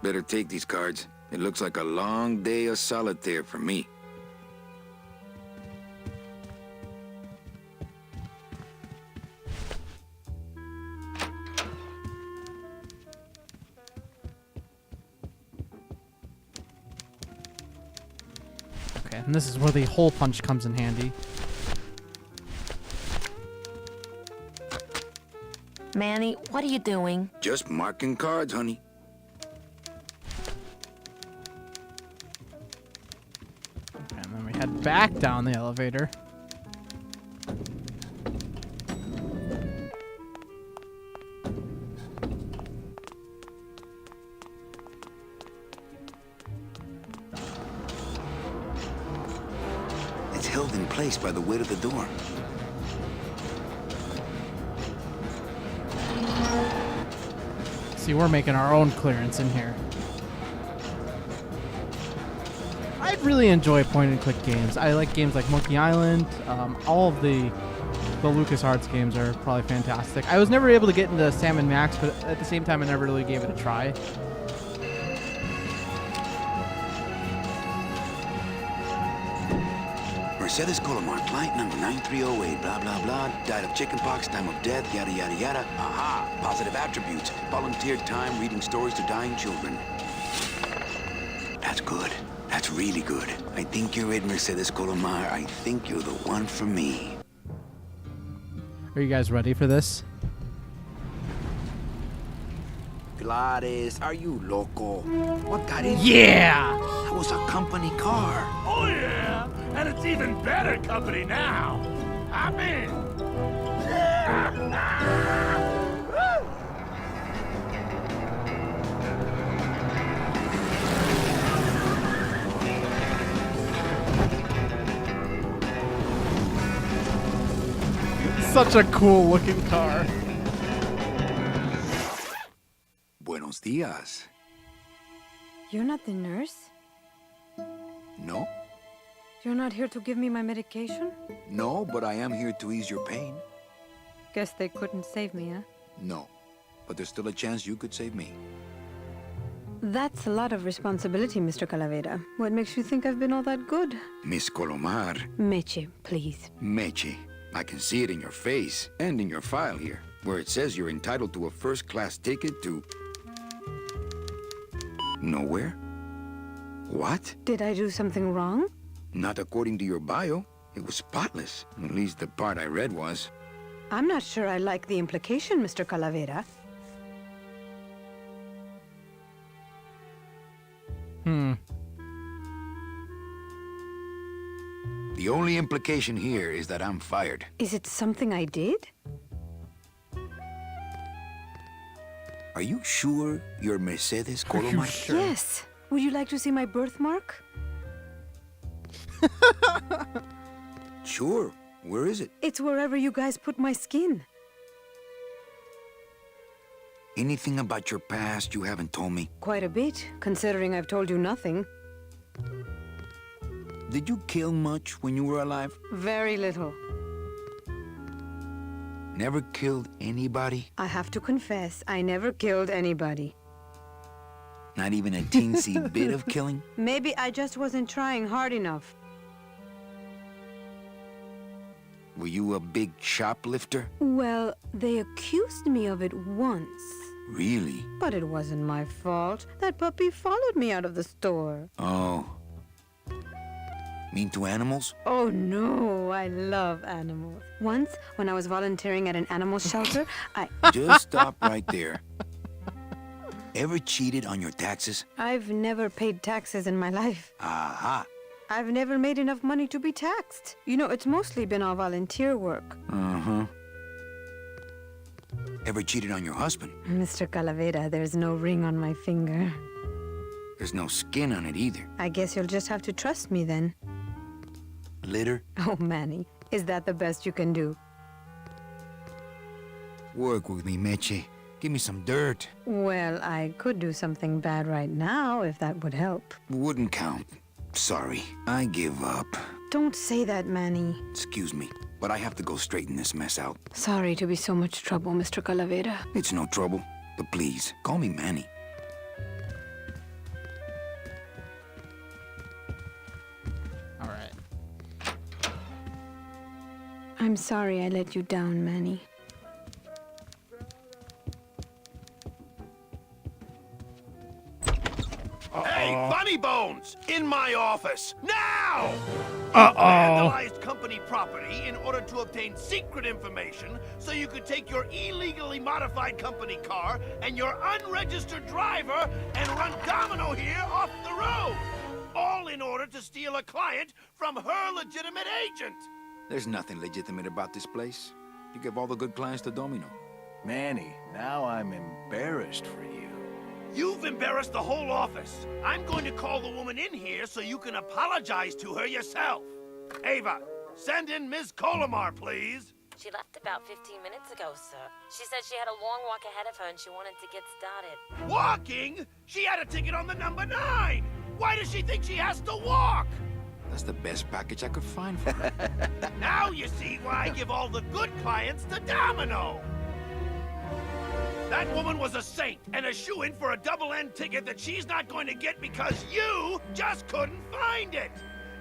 Better take these cards. It looks like a long day of solitaire for me. Okay, and this is where the hole punch comes in handy. Manny, what are you doing? Just marking cards, honey. Okay, and then we head back down the elevator. It's held in place by the weight of the door. See, we're making our own clearance in here. really enjoy point-and-click games. I like games like Monkey Island. All of the LucasArts games are probably fantastic. I was never able to get into Sam & Max, but at the same time, I never really gave it a try. Mercedes Colomar, client number 9308, blah, blah, blah. Died of chickenpox, time of death, yada, yada, yada. Aha! Positive attributes. Volunteered time reading stories to dying children. That's good. That's really good. I think you're it, Mercedes Colomar. I think you're the one for me. Are you guys ready for this? Gladys, are you loco? What got in? Yeah! That was a company car. Oh, yeah! And it's even better company now. I'm in. Such a cool looking car. Buenos dias. You're not the nurse? No? You're not here to give me my medication? No, but I am here to ease your pain. Guess they couldn't save me, huh? No. But there's still a chance you could save me. That's a lot of responsibility, Mr. Calavera. What makes you think I've been all that good? Miss Colomar. Meche, please. Meche. I can see it in your face and in your file here, where it says you're entitled to a first-class ticket to... nowhere? What? Did I do something wrong? Not according to your bio. It was spotless. At least the part I read was. I'm not sure I like the implication, Mr. Calavera. The only implication here is that I'm fired. Is it something I did? Are you sure you're Mercedes Colomar? Sure. Yes. Would you like to see my birthmark? Sure. Where is it? It's wherever you guys put my skin. Anything about your past you haven't told me? Quite a bit, considering I've told you nothing. Did you kill much when you were alive? Very little. Never killed anybody? I have to confess, I never killed anybody. Not even a teensy bit of killing? Maybe I just wasn't trying hard enough. Were you a big shoplifter? Well, they accused me of it once. Really? But it wasn't my fault. That puppy followed me out of the store. Oh. Mean to animals? Oh no, I love animals. Once, when I was volunteering at an animal shelter, Just stop right there. Ever cheated on your taxes? I've never paid taxes in my life. Aha. I've never made enough money to be taxed. You know, it's mostly been all volunteer work. Uh-huh. Ever cheated on your husband? Mr. Calavera, there's no ring on my finger. There's no skin on it either. I guess you'll just have to trust me then. Litter? Oh, Manny, is that the best you can do? Work with me, Meche. Give me some dirt. Well, I could do something bad right now, if that would help. Wouldn't count. Sorry, I give up. Don't say that, Manny. Excuse me, but I have to go straighten this mess out. Sorry to be so much trouble, Mr. Calavera. It's no trouble, but please, call me Manny. All right. I'm sorry I let you down, Manny. Hey, Funny Bones! In my office! Now! Uh-oh. Vandalized company property in order to obtain secret information so you could take your illegally modified company car and your unregistered driver and run domino here off the road! All in order to steal a client from her legitimate agent! There's nothing legitimate about this place. You give all the good clients to Domino. Manny, now I'm embarrassed for you. You've embarrassed the whole office. I'm going to call the woman in here so you can apologize to her yourself. Ava, send in Ms. Colomar, please. She left about 15 minutes ago, sir. She said she had a long walk ahead of her and she wanted to get started. Walking? She had a ticket on the number 9. Why does she think she has to walk? That's the best package I could find for her. Now you see why I give all the good clients to Domino. That woman was a saint and a shoo-in for a double-end ticket that she's not going to get because you just couldn't find it.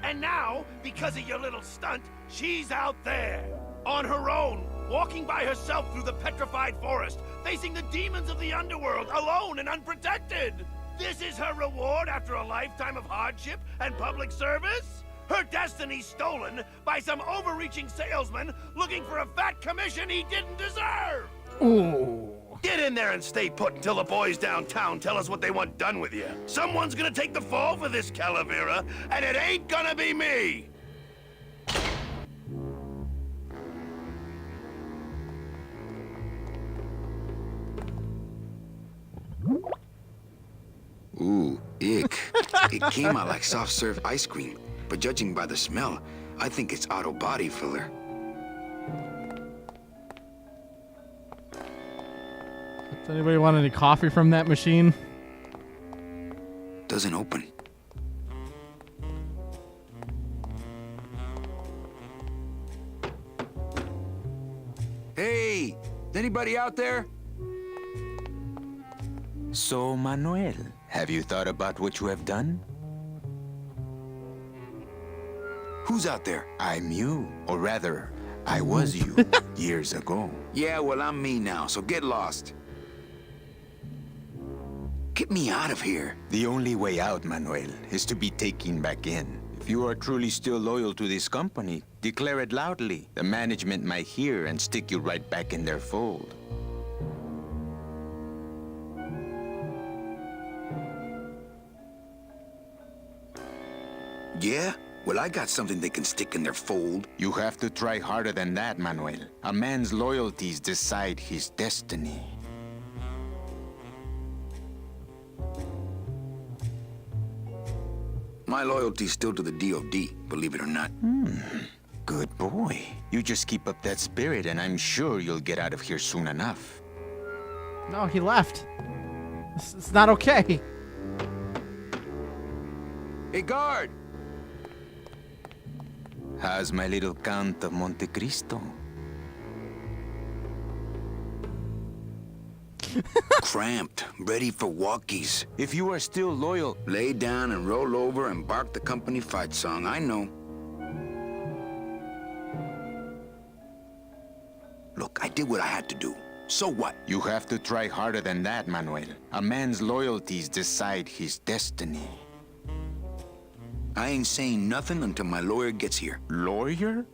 And now, because of your little stunt, she's out there, on her own, walking by herself through the petrified forest, facing the demons of the underworld, alone and unprotected. This is her reward after a lifetime of hardship and public service? Her destiny stolen by some overreaching salesman looking for a fat commission he didn't deserve! Ooh. Get in there and stay put until the boys downtown tell us what they want done with you. Someone's gonna take the fall for this, Calavera, and it ain't gonna be me! Ooh, ick. It came out like soft-serve ice cream, but judging by the smell, I think it's auto body filler. Does anybody want any coffee from that machine? Doesn't open. Hey, is anybody out there? So, Manuel, have you thought about what you have done? Who's out there? I'm you, or rather, I was you, years ago. Yeah, well, I'm me now, so get lost. Get me out of here. The only way out, Manuel, is to be taken back in. If you are truly still loyal to this company, declare it loudly. The management might hear and stick you right back in their fold. Yeah? Well, I got something they can stick in their fold. You have to try harder than that, Manuel. A man's loyalties decide his destiny. My loyalty's still to the DOD, believe it or not. Good boy. You just keep up that spirit and I'm sure you'll get out of here soon enough. No, he left. It's not okay. Hey, guard! How's my little Count of Monte Cristo? Cramped, ready for walkies. If you are still loyal, Lay down and roll over and bark the company fight song, I know. Look, I did what I had to do. So what? you have to try harder than that, Manuel. A man's loyalties decide his destiny. I ain't saying nothing until my lawyer gets here. Lawyer?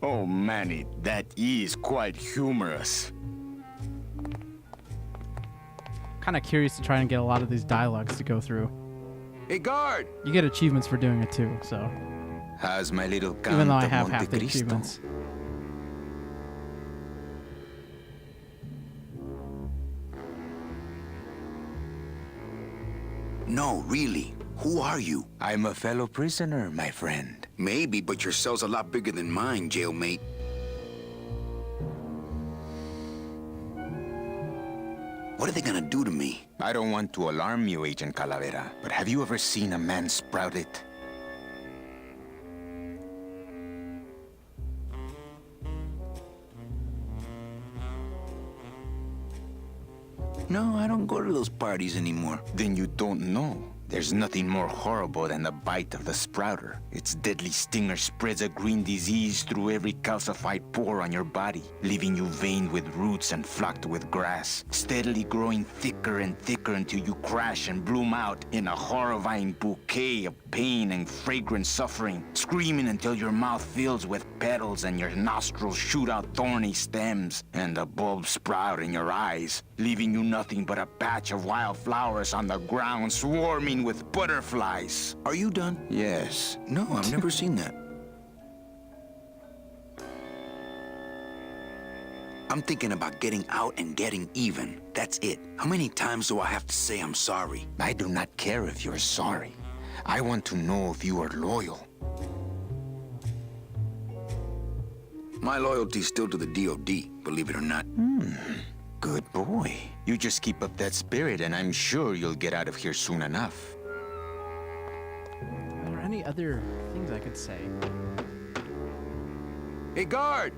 Oh, Manny, that is quite humorous. Kind of curious to try and get a lot of these dialogues to go through. Hey, guard! You get achievements for doing it too, so How's my little Count even though I of have Monte half the Cristo? achievements. No, really. Who are you? I'm a fellow prisoner, my friend. Maybe, but your cell's a lot bigger than mine, jailmate. What are they gonna do to me? I don't want to alarm you, Agent Calavera, but have you ever seen a man sprouted? No, I don't go to those parties anymore. Then you don't know. There's nothing more horrible than the bite of the sprouter. Its deadly stinger spreads a green disease through every calcified pore on your body, leaving you veined with roots and flocked with grass, steadily growing thicker and thicker until you crash and bloom out in a horrifying bouquet of pain and fragrant suffering, screaming until your mouth fills with petals and your nostrils shoot out thorny stems, and the bulbs sprout in your eyes, leaving you nothing but a patch of wild flowers on the ground swarming with butterflies. Are you done? Yes. No, I've never seen that. I'm thinking about getting out and getting even. That's it. How many times do I have to say I'm sorry? I do not care if you're sorry. I want to know if you are loyal. My loyalty's still to the DOD, believe it or not. Good boy. You just keep up that spirit and I'm sure you'll get out of here soon enough. any other things I could say. Hey, guard!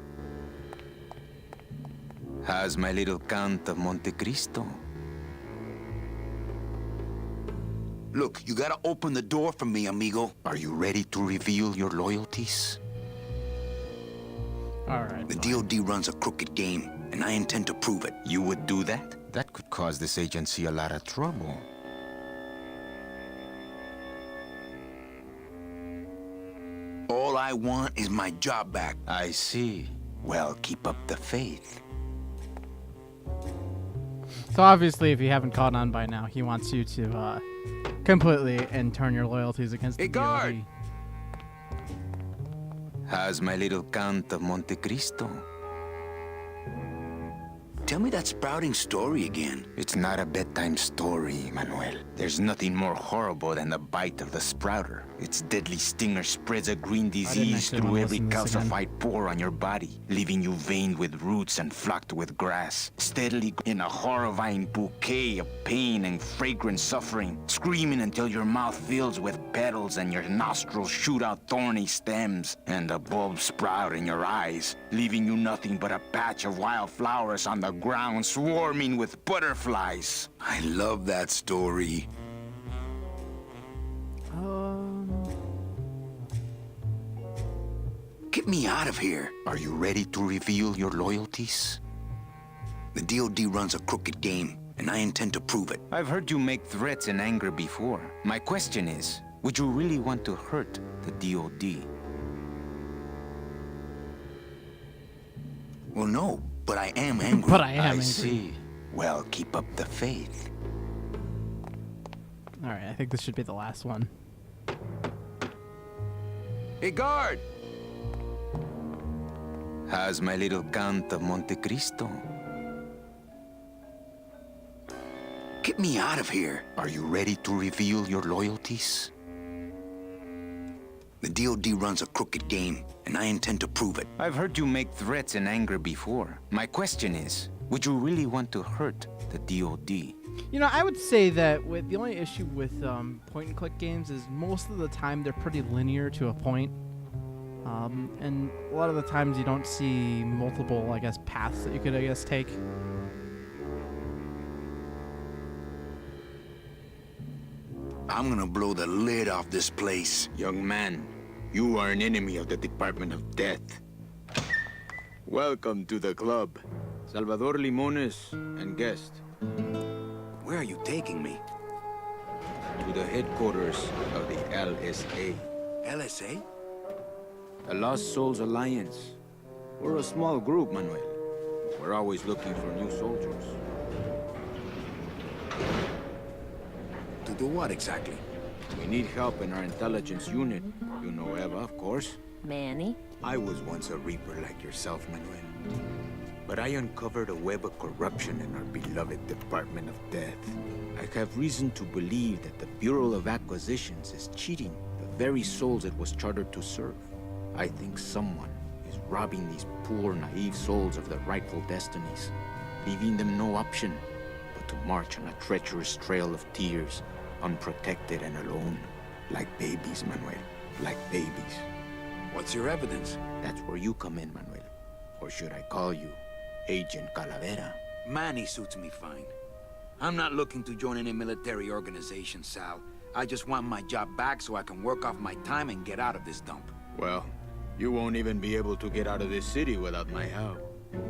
How's my little Count of Monte Cristo? Look, you gotta open the door for me, amigo. Are you ready to reveal your loyalties? All right. The DOD runs a crooked game, and I intend to prove it. You would do that? That could cause this agency a lot of trouble. All I want is my job back. I see. Well, keep up the faith. So obviously, if you haven't caught on by now, he wants you to completely and turn your loyalties against the guard! DOD. How's my little Count of Monte Cristo? Tell me that sprouting story again. It's not a bedtime story, Manuel. There's nothing more horrible than the bite of the sprouter. Its deadly stinger spreads a green disease actually wanna through every listen to this again. calcified pore on your body, leaving you veined with roots and flocked with grass, steadily in a horrifying bouquet of pain and fragrant suffering, screaming until your mouth fills with petals and your nostrils shoot out thorny stems, and the bulbs sprout in your eyes, leaving you nothing but a patch of wild flowers on the ground swarming with butterflies. I love that story. Get me out of here. Are you ready to reveal your loyalties? The DOD runs a crooked game, and I intend to prove it. I've heard you make threats in anger before. My question is, would you really want to hurt the DOD? Well, no, but I am angry. But I am angry. See. Well, keep up the faith. All right, I think this should be the last one. Hey, guard! How's my little Count of Monte Cristo? Get me out of here. Are you ready to reveal your loyalties? The DOD runs a crooked game, and I intend to prove it. I've heard you make threats in anger before. My question is, would you really want to hurt the DOD? You know, I would say that the only issue with point-and-click games is most of the time they're pretty linear to a point. And a lot of the times you don't see multiple, I guess, paths that you could, I guess, take. I'm gonna blow the lid off this place. Young man, you are an enemy of the Department of Death. Welcome to the club. Salvador Limones and guest. Where are you taking me? To the headquarters of the LSA. LSA? The Lost Souls Alliance. We're a small group, Manuel. We're always looking for new soldiers. To do what exactly? We need help in our intelligence unit. You know Eva, of course. Manny? I was once a Reaper like yourself, Manuel. But I uncovered a web of corruption in our beloved Department of Death. I have reason to believe that the Bureau of Acquisitions is cheating the very souls it was chartered to serve. I think someone is robbing these poor, naive souls of their rightful destinies, leaving them no option but to march on a treacherous trail of tears, unprotected and alone, like babies, Manuel, like babies. What's your evidence? That's where you come in, Manuel. Or should I call you Agent Calavera? Manny suits me fine. I'm not looking to join any military organization, Sal. I just want my job back so I can work off my time and get out of this dump. Well, you won't even be able to get out of this city without my help.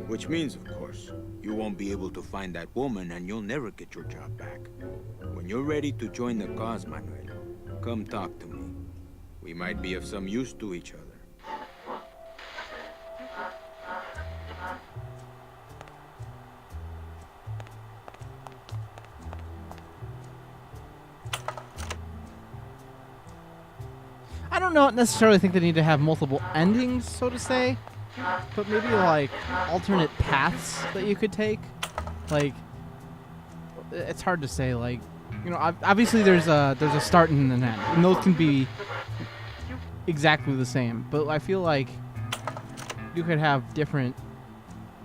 Which means, of course, you won't be able to find that woman and you'll never get your job back. When you're ready to join the cause, Manuel, come talk to me. We might be of some use to each other. I don't necessarily think they need to have multiple endings, so to say, but maybe like alternate paths that you could take. Like, it's hard to say. Like, you know, obviously there's a start and an end, and those can be exactly the same. But I feel like you could have different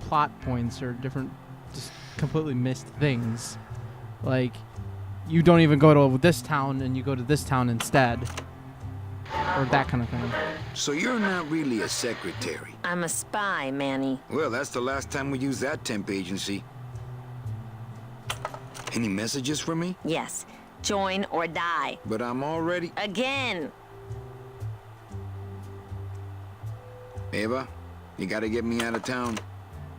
plot points or different, just completely missed things. Like, you don't even go to this town and you go to this town instead. or that kind of thing. So you're not really a secretary. I'm a spy, Manny. Well, that's the last time we used that temp agency. Any messages for me? Yes. Join or die. But I'm already... Again. Eva, you gotta get me out of town.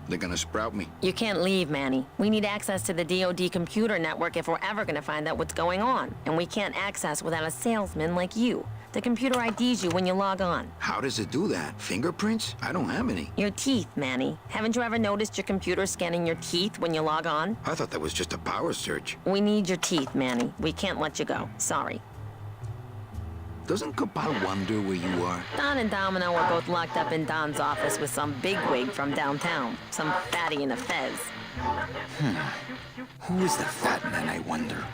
They're gonna sprout me. You can't leave, Manny. We need access to the DoD computer network if we're ever gonna find out what's going on. And we can't access without a salesman like you. The computer IDs you when you log on. How does it do that? Fingerprints? I don't have any. Your teeth, Manny. Haven't you ever noticed your computer scanning your teeth when you log on? I thought that was just a power search. We need your teeth, Manny. We can't let you go. Sorry. Doesn't Cabal wonder where you are? Don and Domino are both locked up in Don's office with some bigwig from downtown. Some fatty in a fez. Who is the fat man, I wonder?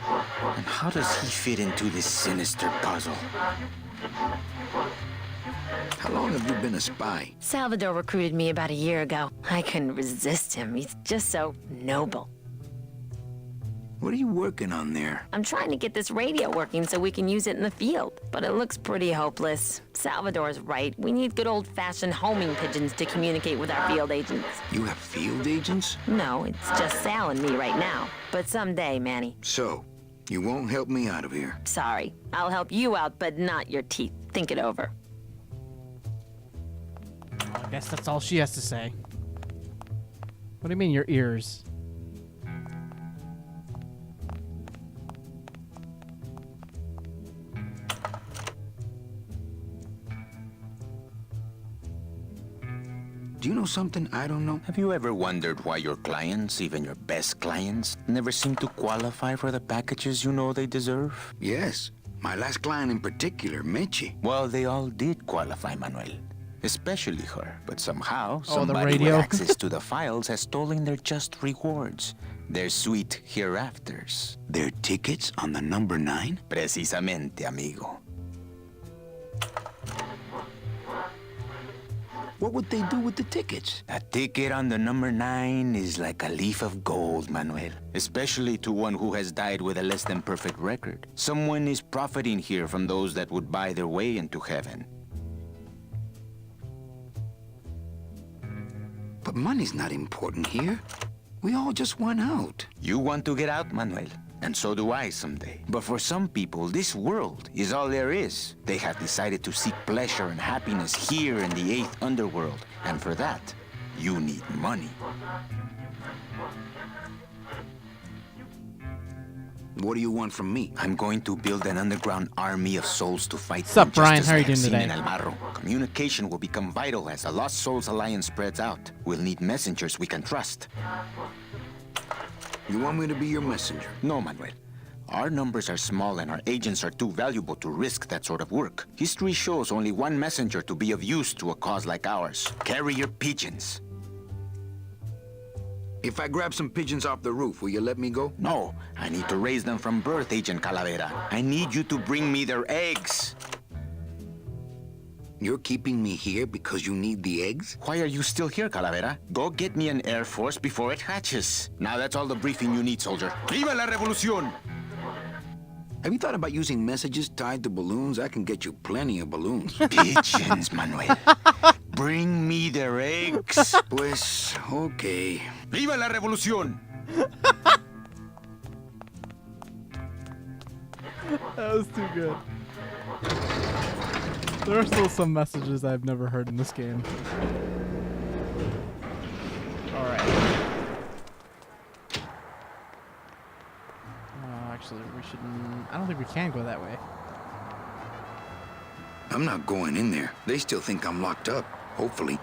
And how does he fit into this sinister puzzle? How long have you been a spy? Salvador recruited me about a year ago. I couldn't resist him. He's just so noble. What are you working on there? I'm trying to get this radio working so we can use it in the field, but it looks pretty hopeless. Salvador's right. We need good old-fashioned homing pigeons to communicate with our field agents. You have field agents? No, it's just Sal and me right now. But someday, Manny. So, you won't help me out of here? Sorry. I'll help you out, but not your teeth. Think it over. I guess that's all she has to say. What do you mean, your ears? Do you know something I don't know? Have you ever wondered why your clients, even your best clients, never seem to qualify for the packages you know they deserve? Yes. My last client in particular, Meche. Well, they all did qualify, Manuel. Especially her. But somehow, Oh, the somebody with radio. access to the files has stolen their just rewards. Their sweet hereafters. Their tickets on the number 9? Precisamente, amigo. What would they do with the tickets? A ticket on the number 9 is like a leaf of gold, Manuel. Especially to one who has died with a less than perfect record. Someone is profiting here from those that would buy their way into heaven. But money's not important here. We all just want out. You want to get out, Manuel. And so do I someday. But for some people, this world is all there is. They have decided to seek pleasure and happiness here in the 8th underworld. And for that, you need money. What do you want from me? I'm going to build an underground army of souls to fight Sup, for Brian? justice How are you I have doing seen today? in El Barro. Communication will become vital as the Lost Souls Alliance spreads out. We'll need messengers we can trust. You want me to be your messenger? No, Manuel. Our numbers are small and our agents are too valuable to risk that sort of work. History shows only one messenger to be of use to a cause like ours. Carrier pigeons. If I grab some pigeons off the roof, will you let me go? No, I need to raise them from birth, Agent Calavera. I need you to bring me their eggs. You're keeping me here because you need the eggs? Why are you still here, Calavera? Go get me an Air Force before it hatches. Now that's all the briefing you need, soldier. ¡Viva la revolución! Have you thought about using messages tied to balloons? I can get you plenty of balloons. Pigeons, Manuel. Bring me their eggs. Pues, okay. ¡Viva la revolución! That was too good. There are still some messages I've never heard in this game. Alright. Actually, we shouldn't... I don't think we can go that way. I'm not going in there. They still think I'm locked up. Hopefully.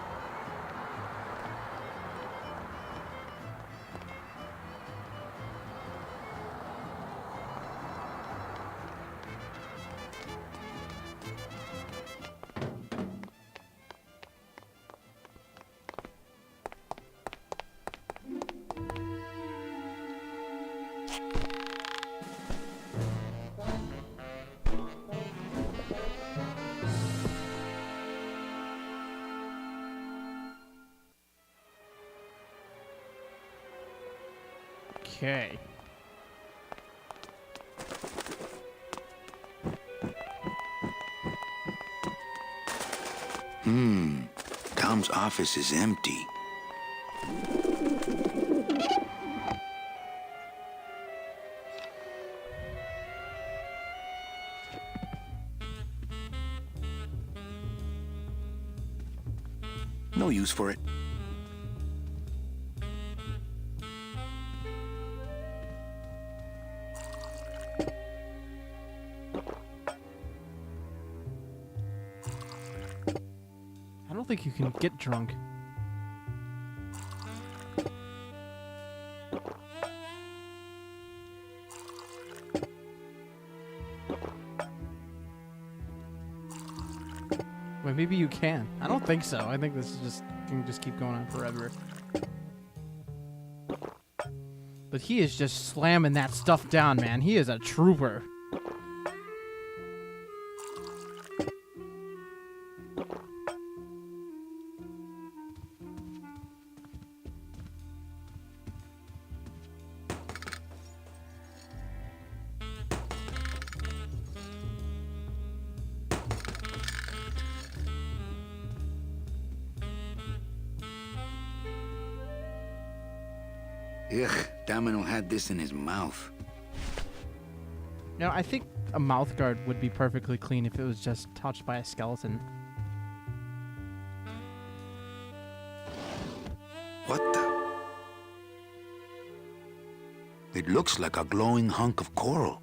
Okay. Tom's office is empty. No use for it. I don't think you can get drunk. Wait, maybe you can. I don't think so. I think this is just can just keep going on forever. But he is just slamming that stuff down, man. He is a trooper. Ugh, Domino had this in his mouth. Now, I think a mouth guard would be perfectly clean if it was just touched by a skeleton. What the? It looks like a glowing hunk of coral.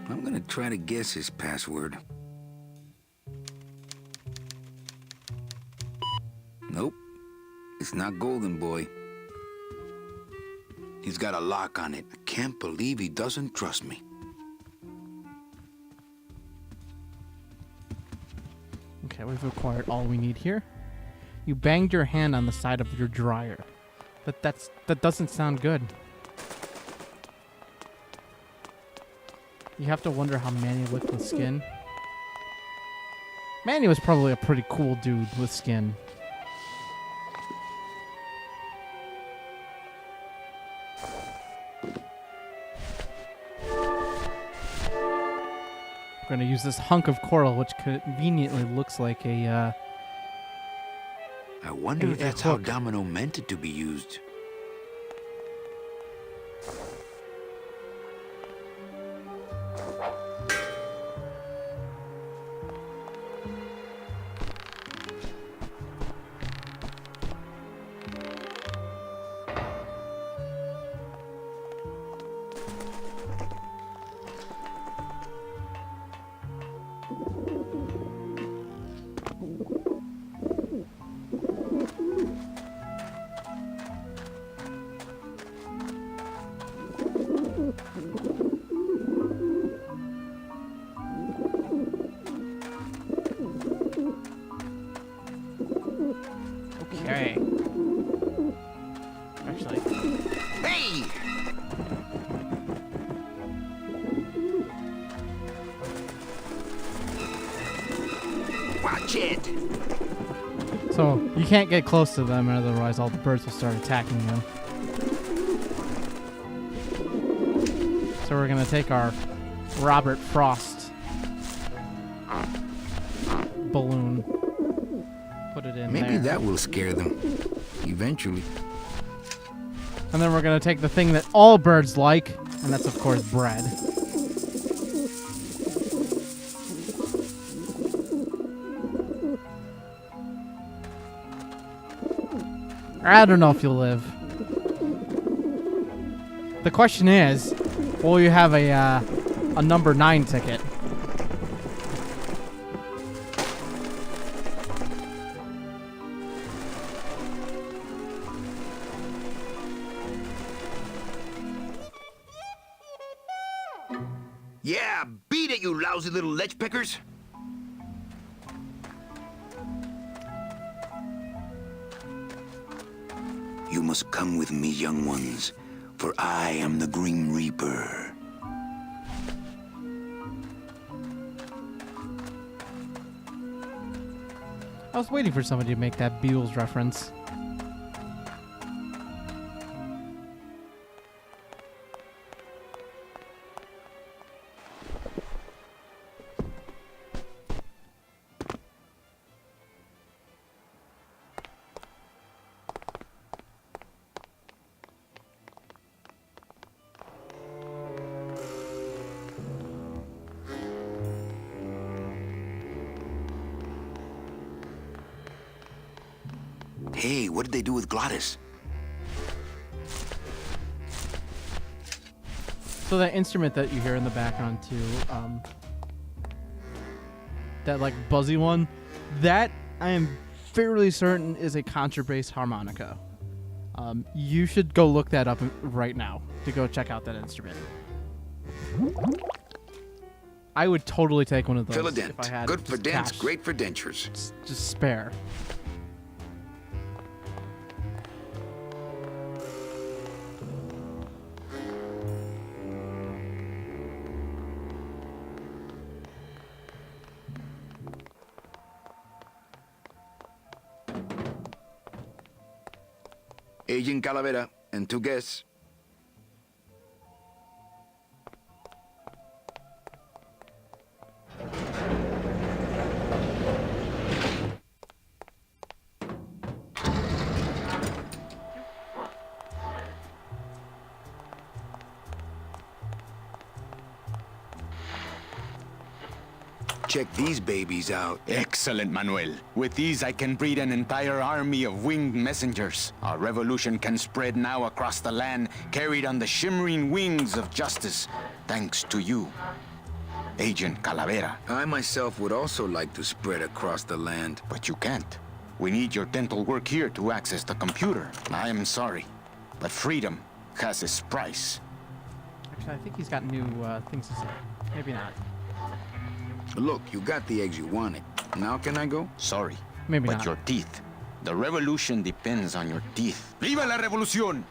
I'm gonna try to guess his password. Nope. It's not Golden Boy. He's got a lock on it. I can't believe he doesn't trust me. Okay, we've acquired all we need here. You banged your hand on the side of your dryer. That doesn't sound good. You have to wonder how Manny looked with skin. Manny was probably a pretty cool dude with skin. We're gonna use this hunk of coral, which conveniently looks like a. I wonder if that's how hook. Domino meant it to be used. Okay. Actually. Hey! Watch it! So, you can't get close to them, otherwise all the birds will start attacking you. So we're gonna take our Robert Frost balloon, put it in Maybe there. that will scare them. Eventually. And then we're gonna take the thing that all birds like, and that's of course bread. I don't know if you'll live. The question is, will you have a number 9 ticket? Yeah, beat it, you lousy little lech pickers! You must come with me, young ones, for I am the Grim Reaper. I was waiting for somebody to make that Beatles reference. Hey, what did they do with Glottis? So that instrument that you hear in the background too, that like buzzy one, that I am fairly certain is a contrabass harmonica. You should go look that up right now to go check out that instrument. I would totally take one of those Philadent. if I had Good for just dents, cash. great for dentures. Just spare. Agent Calavera and 2 guests. Check these babies out. Excellent, Manuel. With these, I can breed an entire army of winged messengers. Our revolution can spread now across the land, carried on the shimmering wings of justice, thanks to you, Agent Calavera. I myself would also like to spread across the land. But you can't. We need your dental work here to access the computer. I am sorry, but freedom has its price. Actually, I think he's got new things to say. Maybe not. Look, you got the eggs you wanted. Now can I go? Sorry, Maybe but not. your teeth. The revolution depends on your teeth. ¡Viva la revolución!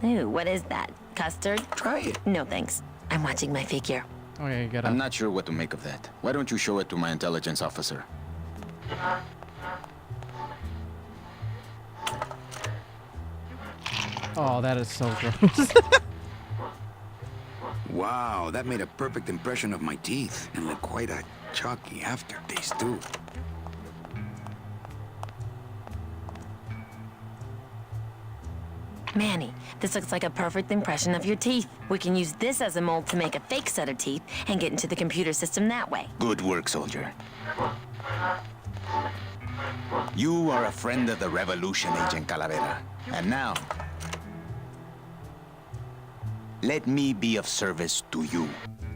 Ooh, what is that? Custard? Try it. No, thanks. I'm watching my figure. Okay, you got I'm it. not sure what to make of that. Why don't you show it to my intelligence officer? Oh, that is so gross. Wow, that made a perfect impression of my teeth. And left quite a chalky aftertaste, too. Manny, this looks like a perfect impression of your teeth. We can use this as a mold to make a fake set of teeth and get into the computer system that way. Good work, soldier. You are a friend of the revolution, Agent Calavera. And now, let me be of service to you.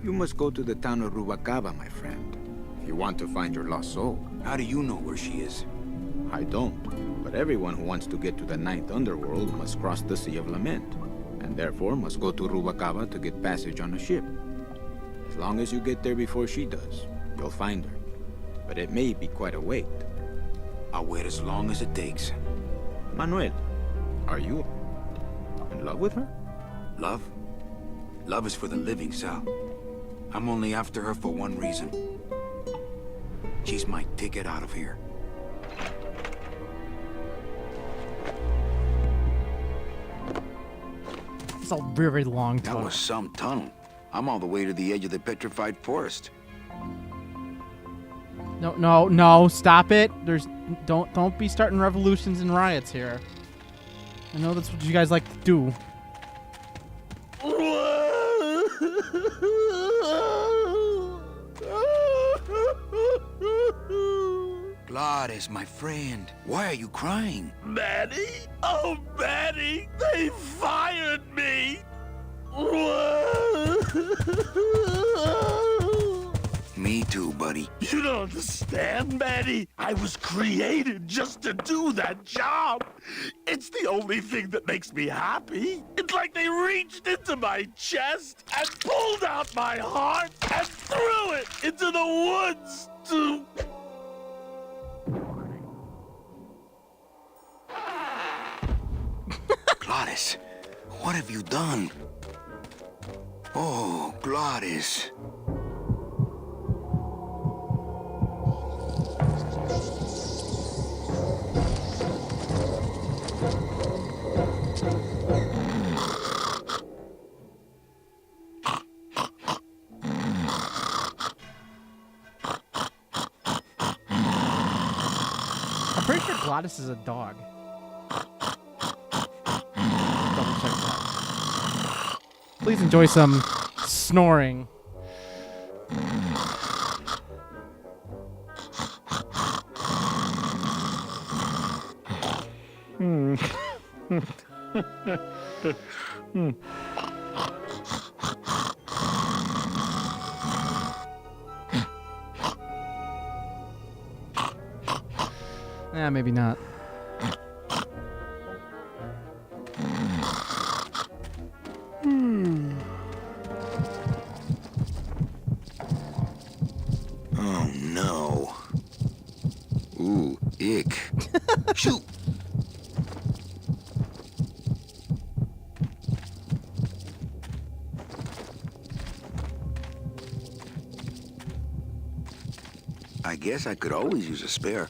You must go to the town of Rubacava, my friend. If you want to find your lost soul. How do you know where she is? I don't. But everyone who wants to get to the Ninth Underworld must cross the Sea of Lament, and therefore must go to Rubacava to get passage on a ship. As long as you get there before she does, you'll find her. But it may be quite a wait. I'll wait as long as it takes. Manuel, are you in love with her? Love? Love is for the living, Sal. I'm only after her for one reason. She's my ticket out of here. It's a very long That tunnel. was some tunnel. I'm all the way to the edge of the petrified forest. No, no, no! Stop it! Don't be starting revolutions and riots here. I know that's what you guys like to do. Glottis, my friend. Why are you crying? Manny? Oh, Manny! They fired me! Me too, buddy. You don't understand, Manny. I was created just to do that job. It's the only thing that makes me happy. It's like they reached into my chest and pulled out my heart and threw it into the woods to... Glottis, what have you done? Oh, Glottis. I'm pretty sure Glottis is a dog. Please enjoy some snoring. Maybe not. Oh no. Ooh, ick. Shoot! I guess I could always use a spare.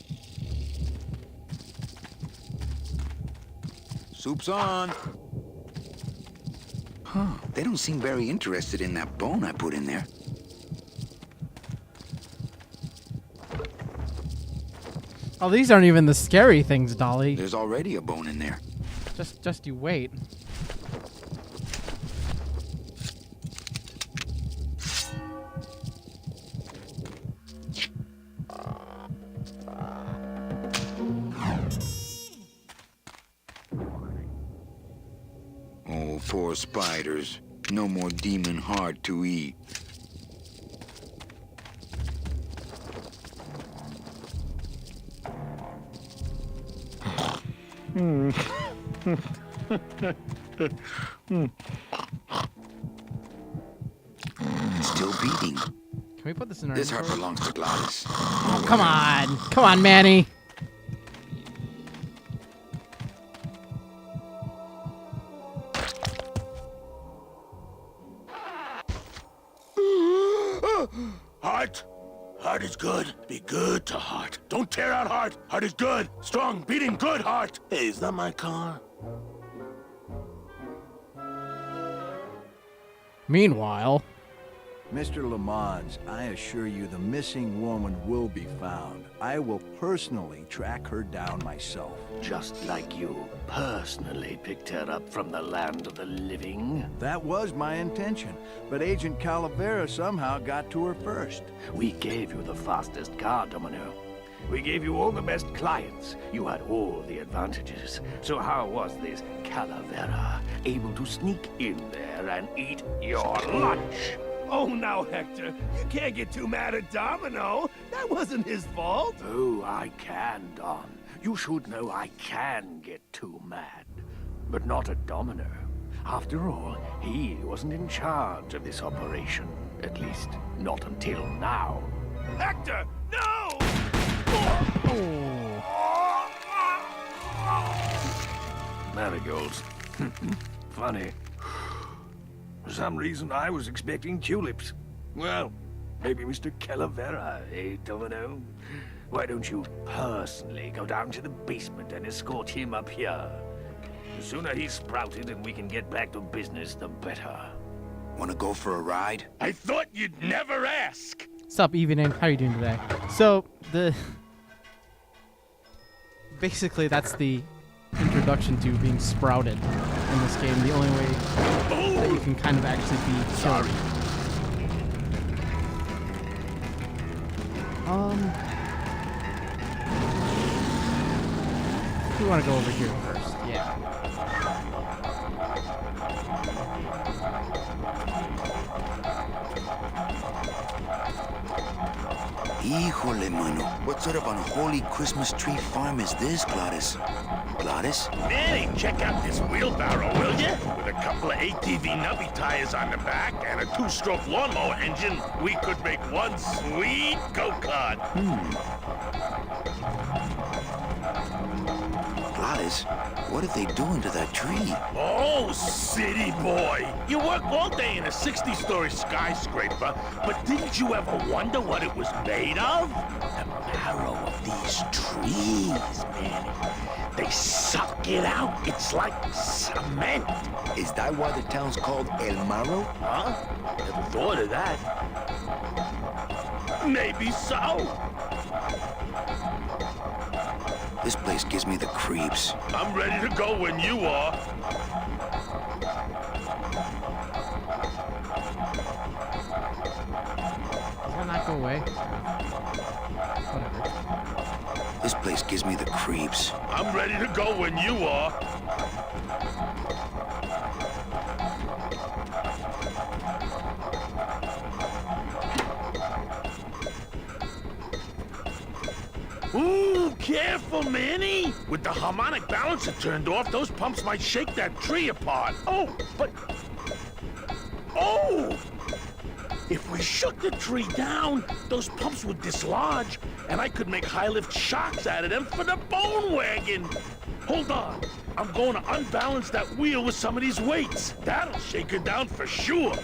Soup's on. Huh. They don't seem very interested in that bone I put in there. Oh, these aren't even the scary things, Dolly. There's already a bone in there. Just you wait. Oh, poor spiders. No more demon heart to eat. It's still beating. Can we put this in our This heart inventory? belongs to Gladys. Oh, come on. Come on, Manny. Heart. Heart is good. Be good to heart. Don't tear out heart. Heart is good. Strong, beating, good heart. Hey, is that my car? Meanwhile, Mr. Lamont, I assure you the missing woman will be found. I will personally track her down myself. Just like you personally picked her up from the land of the living. That was my intention, but Agent Calavera somehow got to her first. We gave you the fastest car, Domino. We gave you all the best clients. You had all the advantages. So how was this Calavera able to sneak in there and eat your lunch? Oh, now, Hector, you can't get too mad at Domino. That wasn't his fault. Oh, I can, Don. You should know I can get too mad. But not at Domino. After all, he wasn't in charge of this operation. At least, not until now. Hector, no! Marigolds. Funny. For some reason, I was expecting tulips. Well, maybe Mr. Calavera, eh, Domino? Why don't you personally go down to the basement and escort him up here? The sooner he's sprouted and we can get back to business, the better. Wanna go for a ride? I thought you'd never ask! what's up, Evening? How are you doing today? So, basically, that's the introduction to being sprouted in this game. The only way that you can kind of actually be killed. We want to go over here first. Yeah. Híjole, mano. What sort of unholy Christmas tree farm is this, Gladys? Gladys? Manny, check out this wheelbarrow, will you? With a couple of ATV nubby tires on the back and a two-stroke lawnmower engine, we could make one sweet go-kart. Gladys, what are they doing to that tree? Oh, city boy. You work all day in a 60-story skyscraper, but didn't you ever wonder what it was made of? The marrow of these trees, Manny. They suck it out. It's like cement. Is that why the town's called El Marro? Huh? Never thought of that. Maybe so. This place gives me the creeps. I'm ready to go when you are. away. Whatever. This place gives me the creeps. I'm ready to go when you are. Ooh, careful, Manny! With the harmonic balancer turned off, those pumps might shake that tree apart. Oh, but... Oh! If we shook the tree down, those pumps would dislodge, and I could make high-lift shocks out of them for the bone wagon. Hold on. I'm going to unbalance that wheel with some of these weights. That'll shake her down for sure.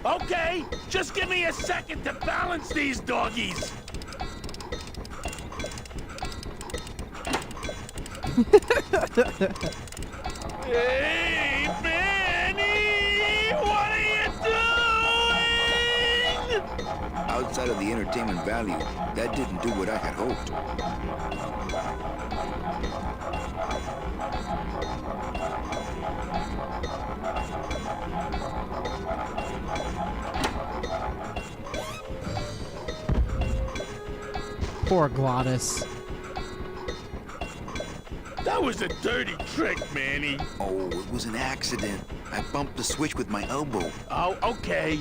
Okay, just give me a second to balance these doggies. Hey, Manny! What are you doing? Outside of the entertainment value, that didn't do what I had hoped. Poor Glottis. That was a dirty trick, Manny. Oh, it was an accident. I bumped the switch with my elbow. Oh, okay.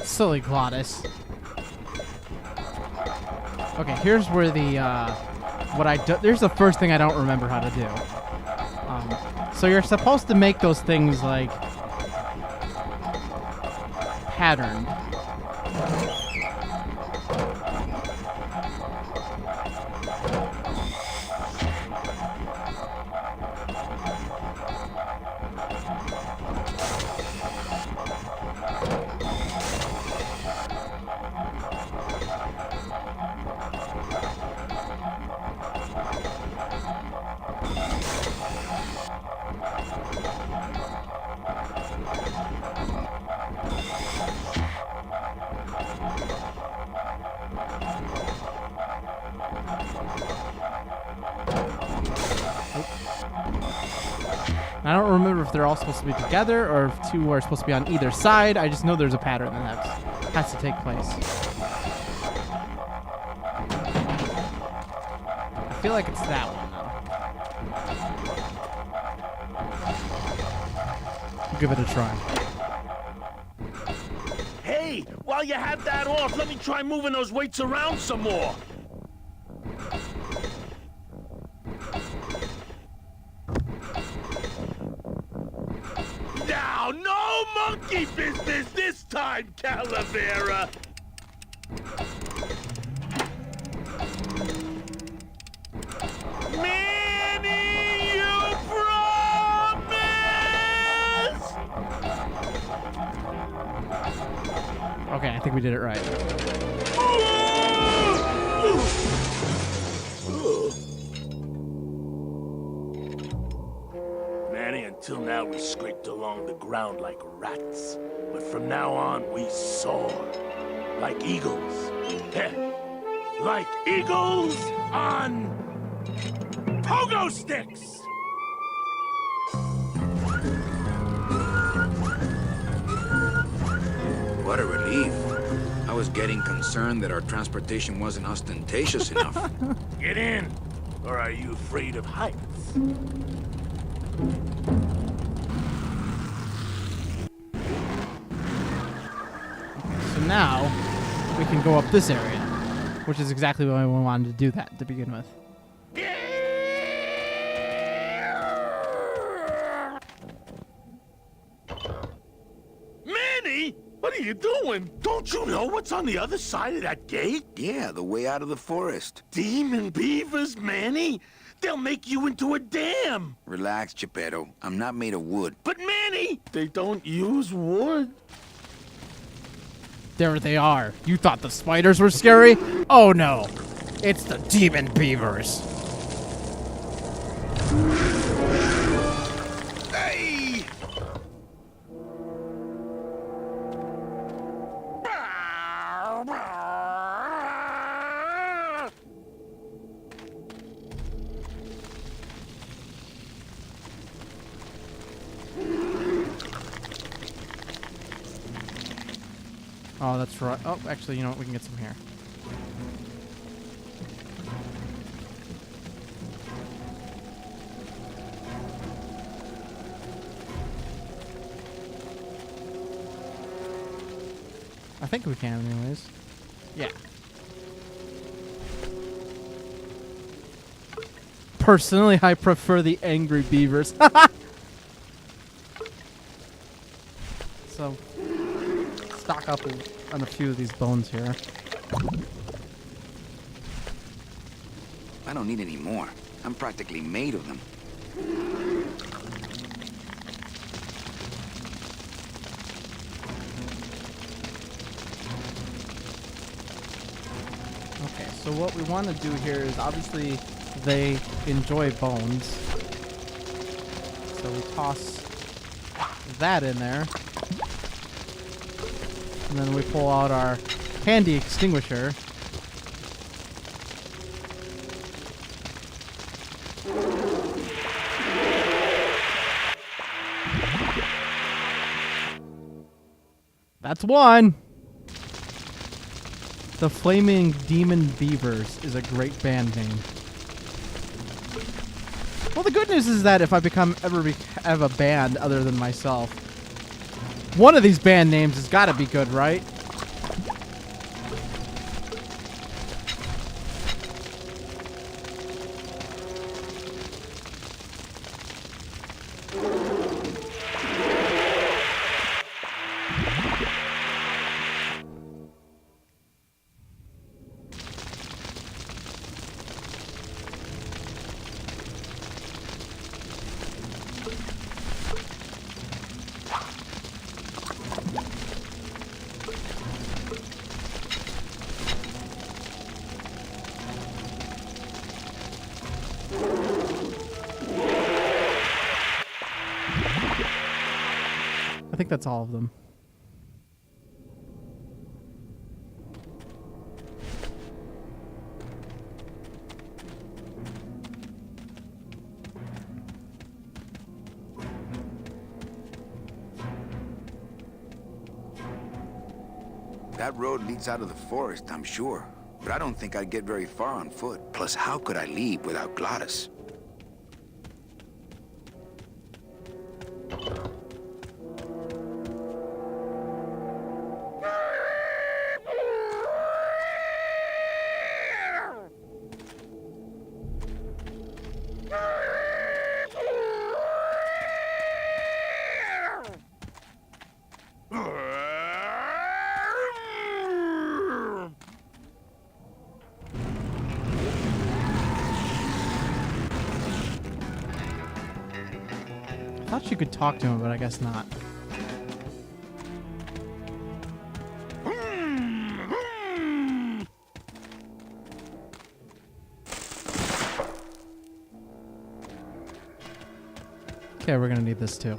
Silly Glottis. Okay, here's where the, there's the first thing I don't remember how to do. So you're supposed to make those things, like, patterned. I don't remember if they're all supposed to be together or if two are supposed to be on either side. I just know there's a pattern that has to take place. I feel like it's that one, though. We'll give it a try. Hey, while you have that off, let me try moving those weights around some more. Now, no monkey business this time, Calavera. Manny, you promise? Okay, I think we did it right. Manny, until now we scraped along the ground like rats. But from now on, we soar. Like eagles. Heh. Like eagles on pogo sticks! What a relief. I was getting concerned that our transportation wasn't ostentatious enough. Get in! Or are you afraid of heights? So now, we can go up this area, which is exactly why we wanted to do that to begin with. Manny! What are you doing? Don't you know what's on the other side of that gate? Yeah, the way out of the forest. Demon beavers, Manny! They'll make you into a dam! Relax, Geppetto. I'm not made of wood. But Manny! They don't use wood. There they are. You thought the spiders were scary? Oh no. It's the demon beavers. Hey! Oh, that's right. Oh, actually, you know what? We can get some here. I think we can anyways. Yeah. Personally, I prefer the angry beavers. So, stock up on a few of these bones here. I don't need any more. I'm practically made of them. Okay, so what we want to do here is obviously they enjoy bones. So we toss that in there. And then we pull out our handy extinguisher. That's one. The Flaming Demon Beavers is a great band name. Well, the good news is that if I have a band other than myself, one of these band names has got to be good, right? I think that's all of them. That road leads out of the forest, I'm sure. But I don't think I'd get very far on foot. Plus, how could I leave without Glottis? I thought you could talk to him, but I guess not. Okay, we're gonna need this too.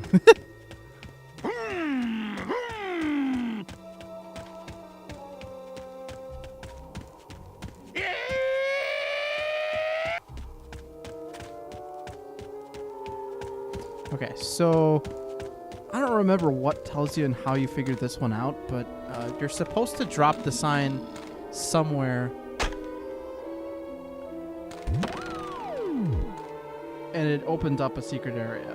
Okay, so I don't remember what tells you and how you figured this one out, but you're supposed to drop the sign somewhere, and it opened up a secret area.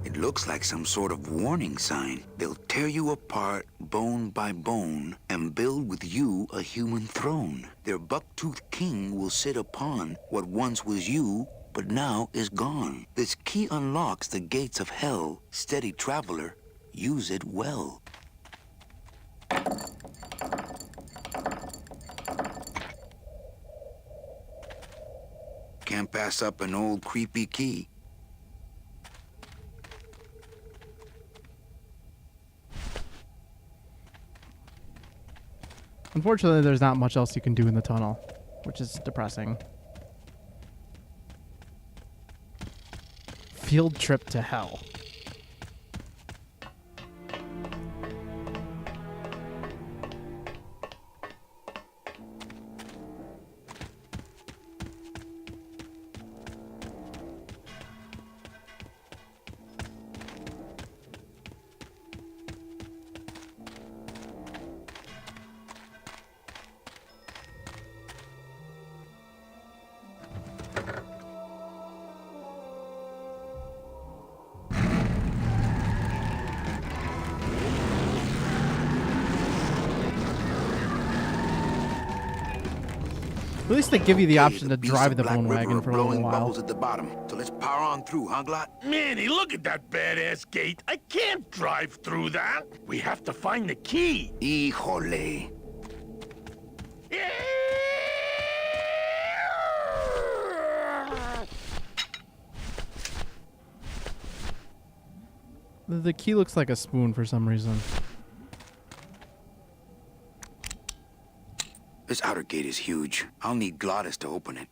It looks like some sort of warning sign. They'll tear you apart bone by bone and build with you a human throne. Their buck-toothed king will sit upon what once was you, but now is gone. This key unlocks the gates of hell. Steady traveler, use it well. Can't pass up an old creepy key. Unfortunately, there's not much else you can do in the tunnel, which is depressing. Field trip to hell. At least they give you the option to drive the bone wagon for a little while. Bubbles at the bottom. So let's power on through, huh, Glot? Manny, look at that badass gate. I can't drive through that. We have to find the key. Híjole. The key looks like a spoon for some reason. This outer gate is huge. I'll need Glottis to open it.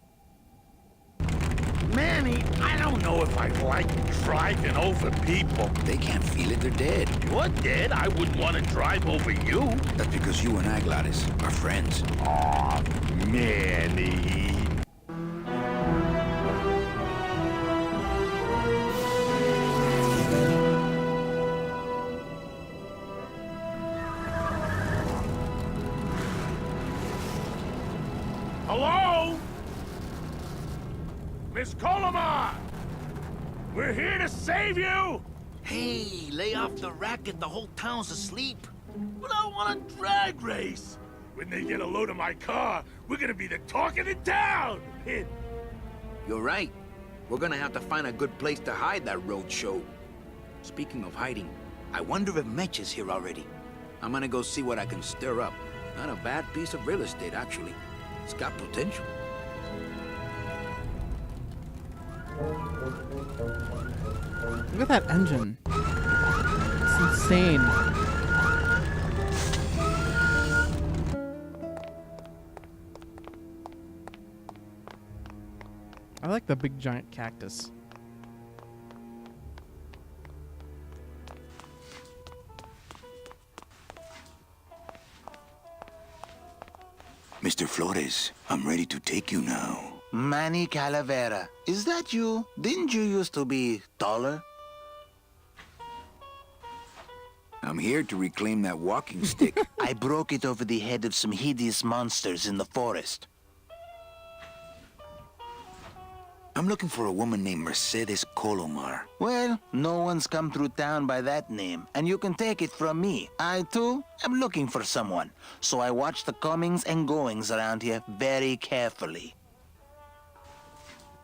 Manny, I don't know if I like driving over people. They can't feel it, they're dead. You're dead. I wouldn't want to drive over you. That's because you and I, Glottis, are friends. Aw, Manny. Hello? Miss Colomar! We're here to save you! Hey, lay off the racket. The whole town's asleep. But I want a drag race! When they get a load of my car, we're gonna be the talk of the town! You're right. We're gonna have to find a good place to hide that road show. Speaking of hiding, I wonder if Mitch is here already. I'm gonna go see what I can stir up. Not a bad piece of real estate, actually. It's got potential. Look at that engine. It's insane. I like the big giant cactus. Mr. Flores, I'm ready to take you now. Manny Calavera, is that you? Didn't you used to be taller? I'm here to reclaim that walking stick. I broke it over the head of some hideous monsters in the forest. I'm looking for a woman named Mercedes Colomar. Well, no one's come through town by that name, and you can take it from me. I, too, am looking for someone, so I watch the comings and goings around here very carefully.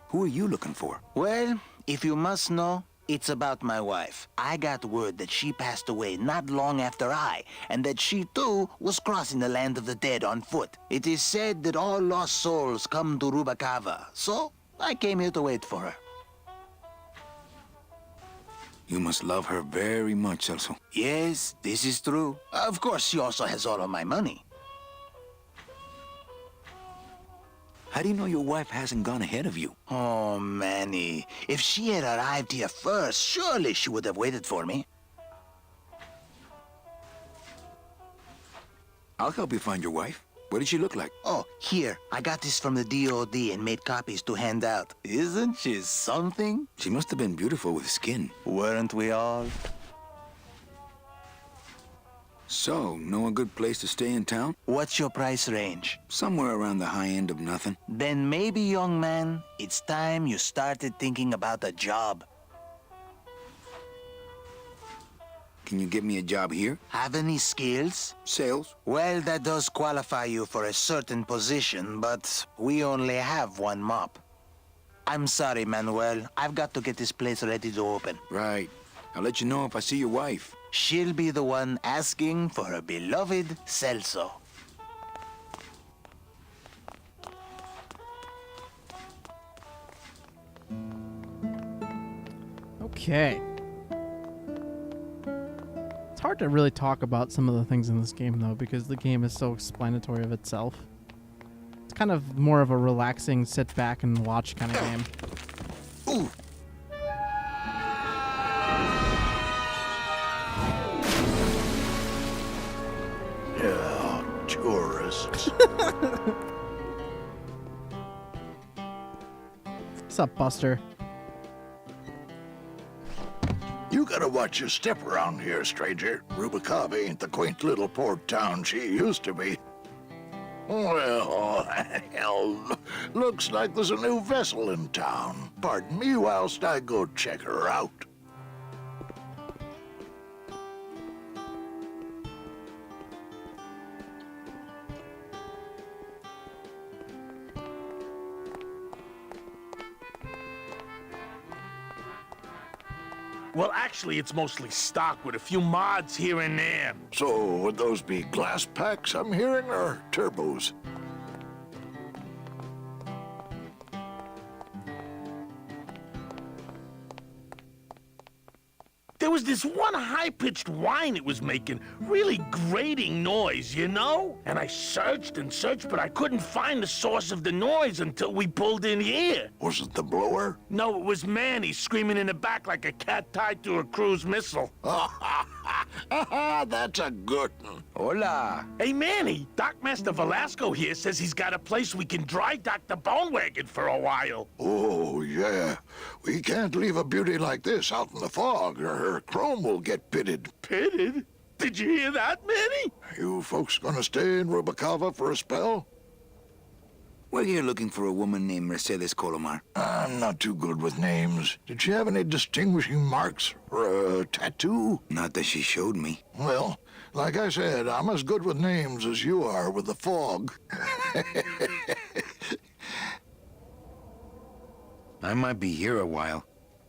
Who are you looking for? Well, if you must know, it's about my wife. I got word that she passed away not long after I, and that she, too, was crossing the land of the dead on foot. It is said that all lost souls come to Rubacava, so I came here to wait for her. You must love her very much, Celso. Yes, this is true. Of course, she also has all of my money. How do you know your wife hasn't gone ahead of you? Oh, Manny. If she had arrived here first, surely she would have waited for me. I'll help you find your wife. What does she look like? Oh, here. I got this from the DOD and made copies to hand out. Isn't she something? She must have been beautiful with skin. Weren't we all? So, know a good place to stay in town? What's your price range? Somewhere around the high end of nothing. Then maybe, young man, it's time you started thinking about a job. Can you get me a job here? Have any skills? Sales? Well, that does qualify you for a certain position, but we only have one mop. I'm sorry, Manuel. I've got to get this place ready to open. Right. I'll let you know if I see your wife. she'll be the one asking for her beloved Celso. Okay. It's hard to really talk about some of the things in this game, though, because the game is so explanatory of itself. It's kind of more of a relaxing, sit back and watch kind of game. Ooh. Yeah, tourists. What's up, Buster? You gotta watch your step around here, stranger. Rubicava ain't the quaint little port town she used to be. Well, hell, looks like there's a new vessel in town. Pardon me whilst I go check her out. Well, actually, it's mostly stock with a few mods here and there. So, would those be glass packs I'm hearing, or turbos? There was this one high-pitched whine it was making, really grating noise, you know? And I searched and searched, but I couldn't find the source of the noise until we pulled in here. Was it the blower? No, it was Manny screaming in the back like a cat tied to a cruise missile. That's a good one. Hola. Hey, Manny, Dockmaster Velasco here says he's got a place we can dry dock the bone wagon for a while. Oh, yeah. We can't leave a beauty like this out in the fog, or her chrome will get pitted. Pitted? Did you hear that, Manny? You folks gonna stay in Rubicava for a spell? We're here looking for a woman named Mercedes Colomar. I'm not too good with names. Did she have any distinguishing marks or a tattoo? Not that she showed me. Well, like I said, I'm as good with names as you are with the fog. I might be here a while.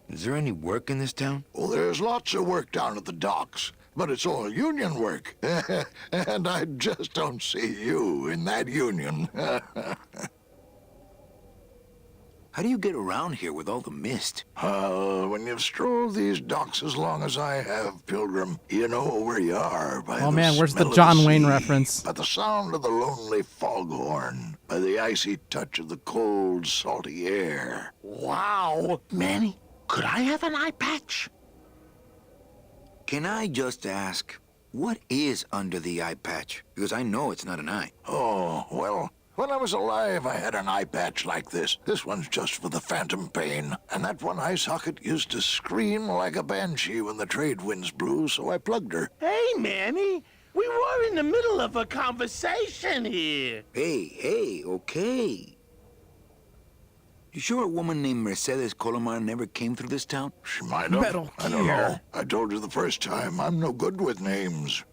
Is there any work in this town? Well, there's lots of work down at the docks, but it's all union work. And I just don't see you in that union. How do you get around here with all the mist? When you've strolled these docks as long as I have, Pilgrim, you know where you are by Oh the man, where's the smell of John Wayne sea, reference? by the sound of the lonely foghorn, by the icy touch of the cold, salty air. Wow. Manny, could I have an eye patch? Can I just ask, what is under the eye patch? Because I know it's not an eye. Oh, well, when I was alive, I had an eye patch like this. This one's just for the phantom pain. And that one eye socket used to scream like a banshee when the trade winds blew, so I plugged her. Hey, Manny, we were in the middle of a conversation here. Hey, okay. You sure a woman named Mercedes Colomar never came through this town? She might have. Metal I don't Gear. know. I told you the first time, I'm no good with names.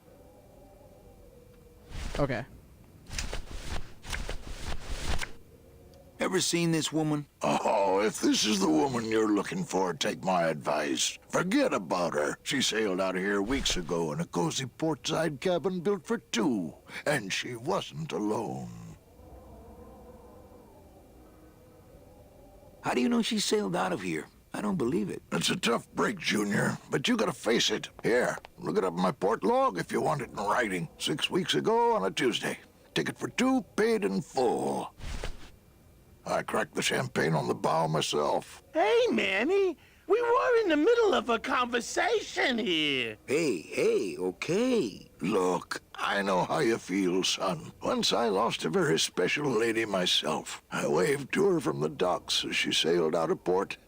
Okay. Ever seen this woman? Oh, if this is the woman you're looking for, take my advice. Forget about her. She sailed out of here weeks ago in a cozy portside cabin built for two. And she wasn't alone. How do you know she sailed out of here? I don't believe it. It's a tough break, Junior, but you gotta face it. Here, look it up in my port log if you want it in writing. 6 weeks ago on a Tuesday. Ticket for two, paid in full. I cracked the champagne on the bow myself. Hey, Manny, we were in the middle of a conversation here. Hey, okay. Look, I know how you feel, son. Once I lost a very special lady myself. I waved to her from the docks as she sailed out of port,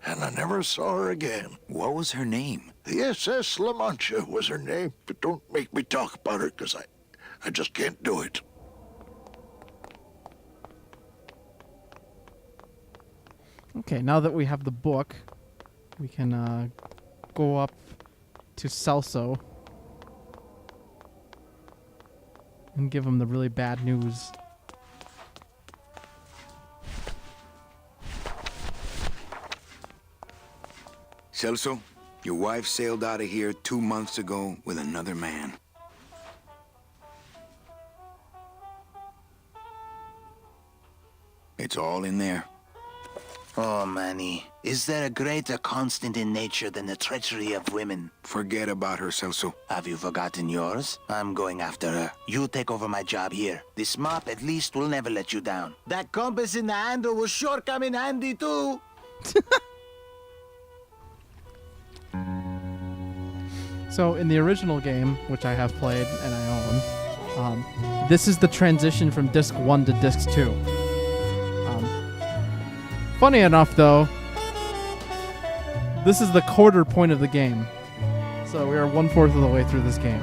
and I never saw her again. What was her name? The SS La Mancha was her name, but don't make me talk about her, 'cause I just can't do it. Okay, now that we have the book, we can go up to Celso and give him the really bad news. Celso, Your wife sailed out of here 2 months ago with another man. It's all in there. Oh, Manny, is there a greater constant in nature than the treachery of women? Forget about her, Celso. Have you forgotten yours? I'm going after her. You take over my job here. This mop at least will never let you down. That compass in the handle will sure come in handy too. So in the original game, which I have played and I own, this is the transition from disc 1 to disc 2. Funny enough, though, this is the quarter point of the game. So we are 1/4 of the way through this game.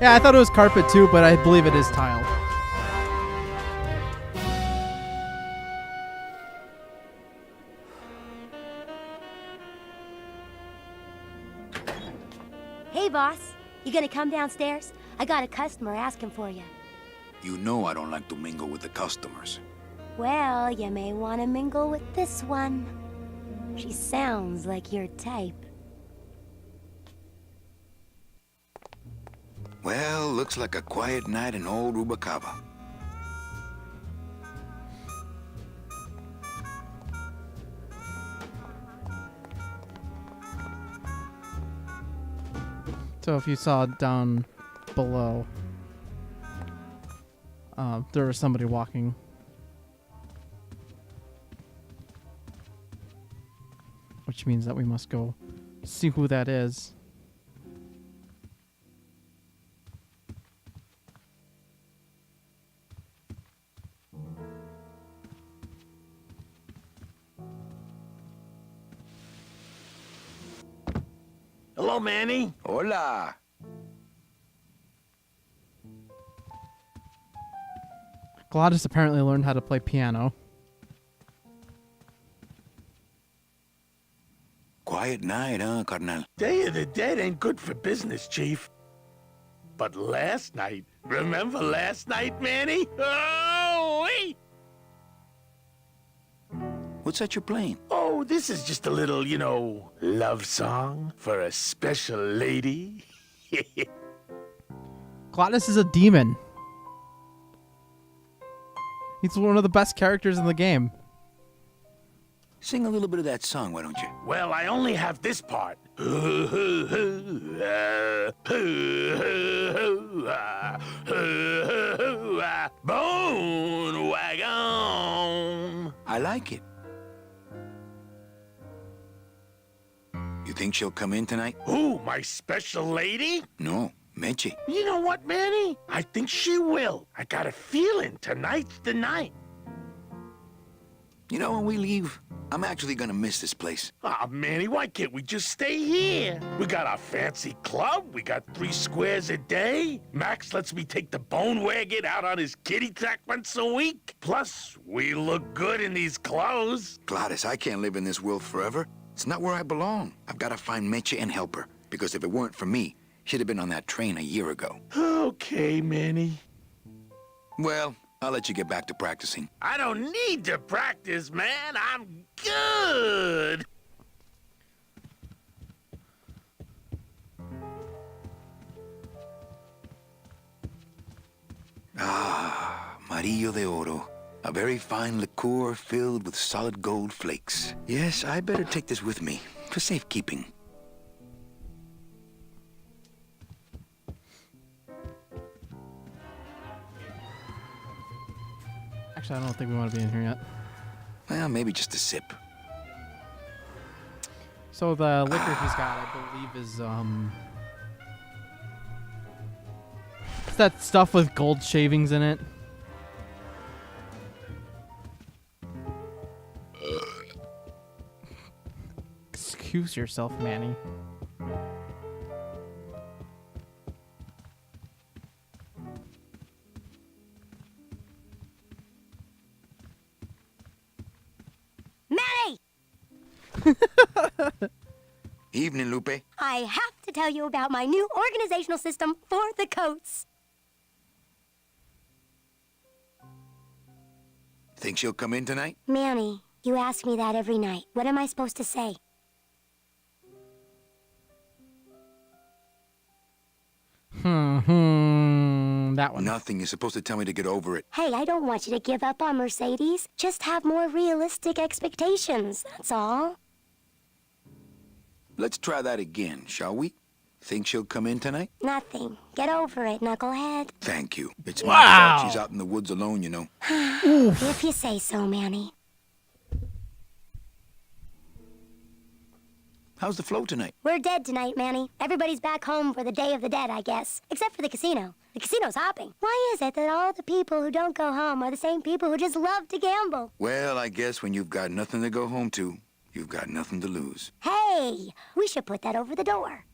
Yeah, I thought it was carpet too, but I believe it is tile. Hey, boss. You gonna come downstairs? I got a customer asking for you. You know I don't like to mingle with the customers. Well, you may want to mingle with this one. She sounds like your type. Well, looks like a quiet night in old Rubacaba. So if you saw down below, there was somebody walking. Which means that we must go see who that is. Hello, Manny. Hola. Gladys apparently learned how to play piano. Quiet night, huh, carnal? Day of the Dead ain't good for business, Chief. But last night, remember last night, Manny? Oh, wait! What's that you're playing? Oh, this is just a little, love song for a special lady. Gladys is a demon. He's one of the best characters in the game. Sing a little bit of that song, why don't you? Well, I only have this part. Bone wagon. I like it. You think she'll come in tonight? Who, my special lady? No, Meche. You know what, Manny? I think she will. I got a feeling tonight's the night. You know, when we leave, I'm actually gonna miss this place. Aw, Manny, why can't we just stay here? We got our fancy club. We got 3 squares a day. Max lets me take the bone wagon out on his kitty track once a week. Plus, we look good in these clothes. Gladys, I can't live in this world forever. It's not where I belong. I've got to find Meche and help her. Because if it weren't for me, she'd have been on that train a year ago. Okay, Manny. Well, I'll let you get back to practicing. I don't need to practice, man. I'm good. Ah, Marillo de Oro. A very fine liqueur filled with solid gold flakes. Yes, I better take this with me for safekeeping. Actually, I don't think we want to be in here yet. Well, maybe just a sip. So the liquor he's got, I believe, is it's that stuff with gold shavings in it. Excuse yourself, Manny. Manny! Evening, Lupe. I have to tell you about my new organizational system for the coats. Think she'll come in tonight? Manny, you ask me that every night. What am I supposed to say? That one. Nothing. You're supposed to tell me to get over it. Hey, I don't want you to give up on Mercedes. Just have more realistic expectations, that's all. Let's try that again, shall we? Think she'll come in tonight? Nothing. Get over it, knucklehead. Thank you. It's my fault she's out in the woods alone, you know. If you say so, Manny. How's the flow tonight? We're dead tonight, Manny. Everybody's back home for the Day of the Dead, I guess. Except for the casino. The casino's hopping. Why is it that all the people who don't go home are the same people who just love to gamble? Well, I guess when you've got nothing to go home to, you've got nothing to lose. Hey, we should put that over the door.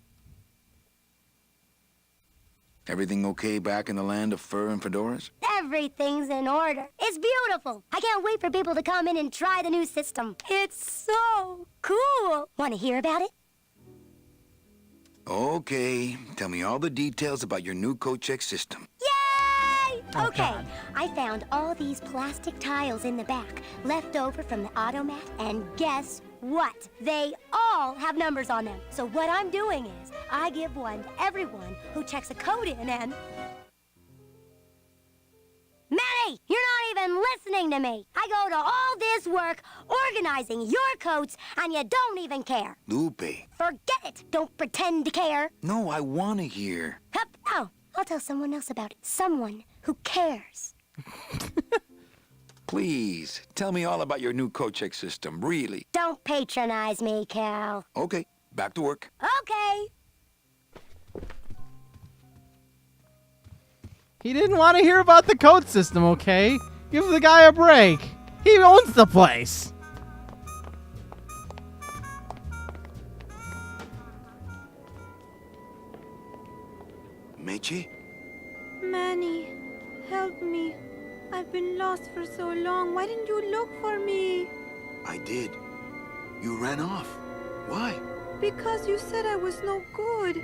Everything okay back in the land of fur and fedoras? Everything's in order. It's beautiful. I can't wait for people to come in and try the new system. It's so cool. Want to hear about it? Okay. Tell me all the details about your new coat check system. Yay! Oh, Okay, God. I found all these plastic tiles in the back, left over from the automat, and guess what? They all have numbers on them. So what I'm doing is, I give one to everyone who checks a code in and... Manny, you're not even listening to me. I go to all this work organizing your coats, and you don't even care. Lupe. Forget it. Don't pretend to care. No, I want to hear. Hup. Oh, I'll tell someone else about it. Someone who cares. Please, tell me all about your new coat check system, really. Don't patronize me, Cal. Okay, back to work. Okay. He didn't want to hear about the code system, okay? Give the guy a break. He owns the place. Meche? Manny, help me. I've been lost for so long. Why didn't you look for me? I did. You ran off. Why? Because you said I was no good.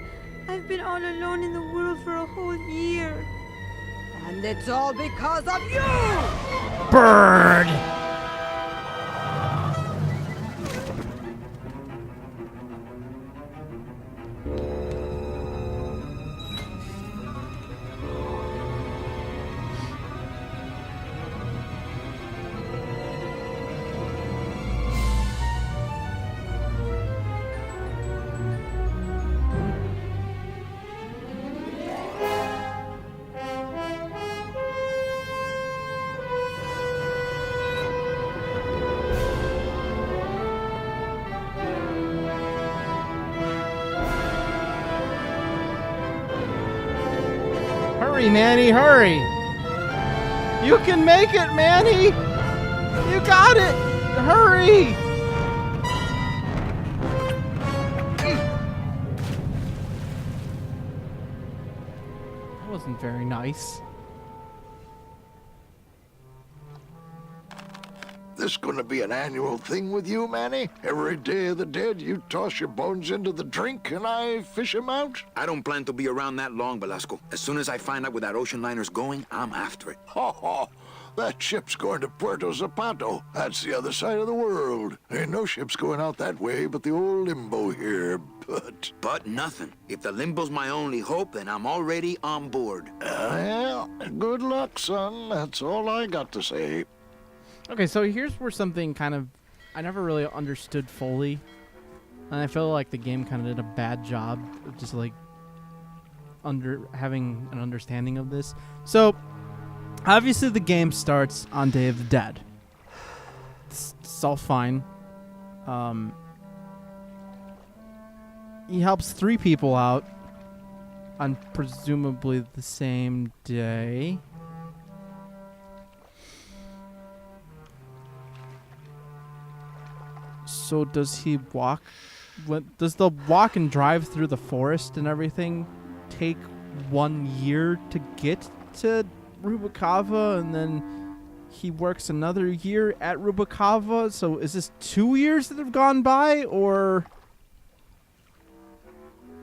I've been all alone in the world for a whole year. And it's all because of you! Bird! Hurry, Manny, hurry! You can make it, Manny! You got it! Hurry! That wasn't very nice. This gonna be an annual thing with you, Manny? Every Day of the Dead, you toss your bones into the drink and I fish 'em out? I don't plan to be around that long, Velasco. As soon as I find out where that ocean liner's going, I'm after it. Ha ha! That ship's going to Puerto Zapato. That's the other side of the world. Ain't no ships going out that way but the old limbo here, but... But nothing. If the limbo's my only hope, then I'm already on board. Well, good luck, son. That's all I got to say. Okay, so here's where something kind of I never really understood fully, and I feel like the game kind of did a bad job of just like having an understanding of this. So obviously the game starts on Day of the Dead. It's all fine. He helps 3 people out on presumably the same day. So does he walk? Does the walk and drive through the forest and everything take 1 year to get to Rubacava, and then he works another year at Rubacava? So is this 2 years that have gone by, or?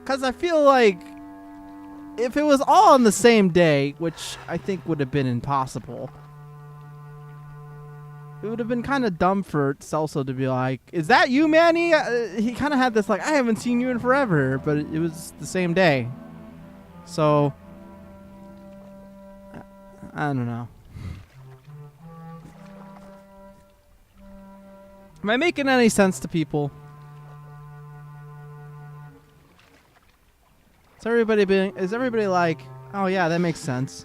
Because I feel like if it was all on the same day, which I think would have been impossible, it would have been kind of dumb for Celso to be like, "Is that you, Manny?" He kind of had this like, "I haven't seen you in forever," but it was the same day. So I don't know. Am I making any sense to people? Is everybody like, "Oh yeah, that makes sense"?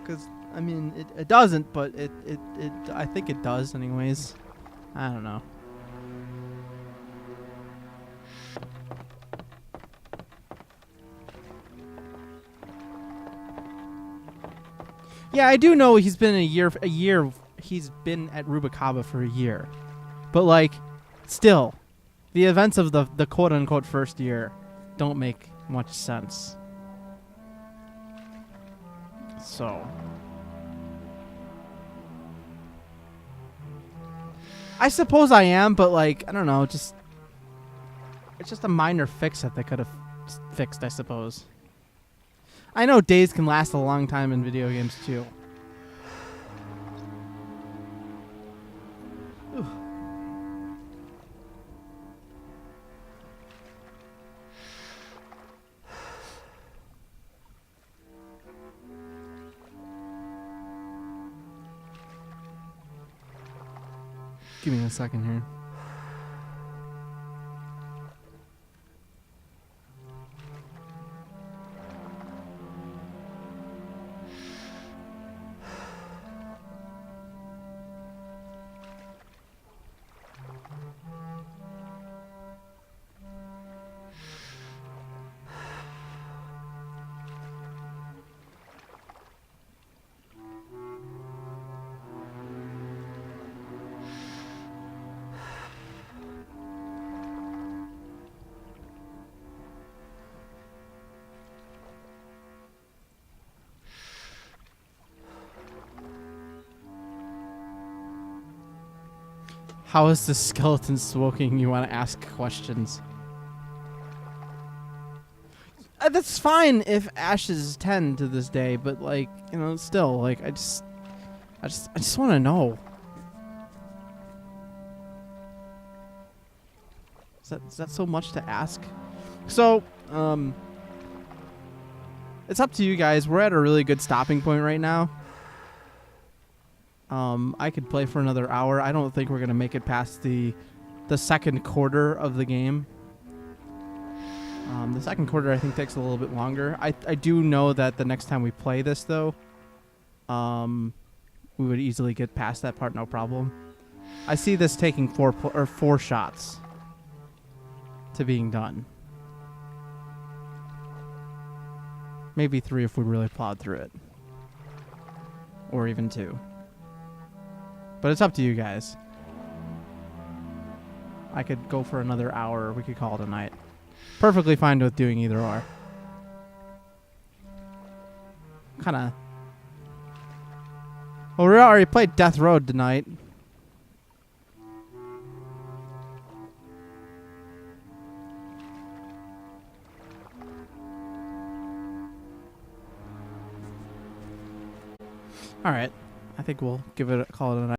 Because I mean, it doesn't, but it I think it does anyways. I don't know. Yeah, I do know he's been a year. He's been at Rubikaba for a year, but like, still, the events of the quote unquote first year don't make much sense. So I suppose I am, but like, I don't know, it's just a minor fix that they could have fixed, I suppose. I know days can last a long time in video games too. Ooh. Give me a second here. How is the skeleton smoking? You want to ask questions. That's fine if Ash is 10 to this day, but like, you know, still, like, I just want to know. Is that so much to ask? So, it's up to you guys. We're at a really good stopping point right now. I could play for another hour. I don't think we're gonna make it past the second quarter of the game. The second quarter I think takes a little bit longer. I do know that the next time we play this though, we would easily get past that part, no problem. I see this taking four shots to being done. Maybe 3 if we really plowed through it, or even 2. But it's up to you guys. I could go for another hour, or we could call it a night. Perfectly fine with doing either or. Kinda. Well, we already played Death Road tonight. Alright. I think we'll call it a night.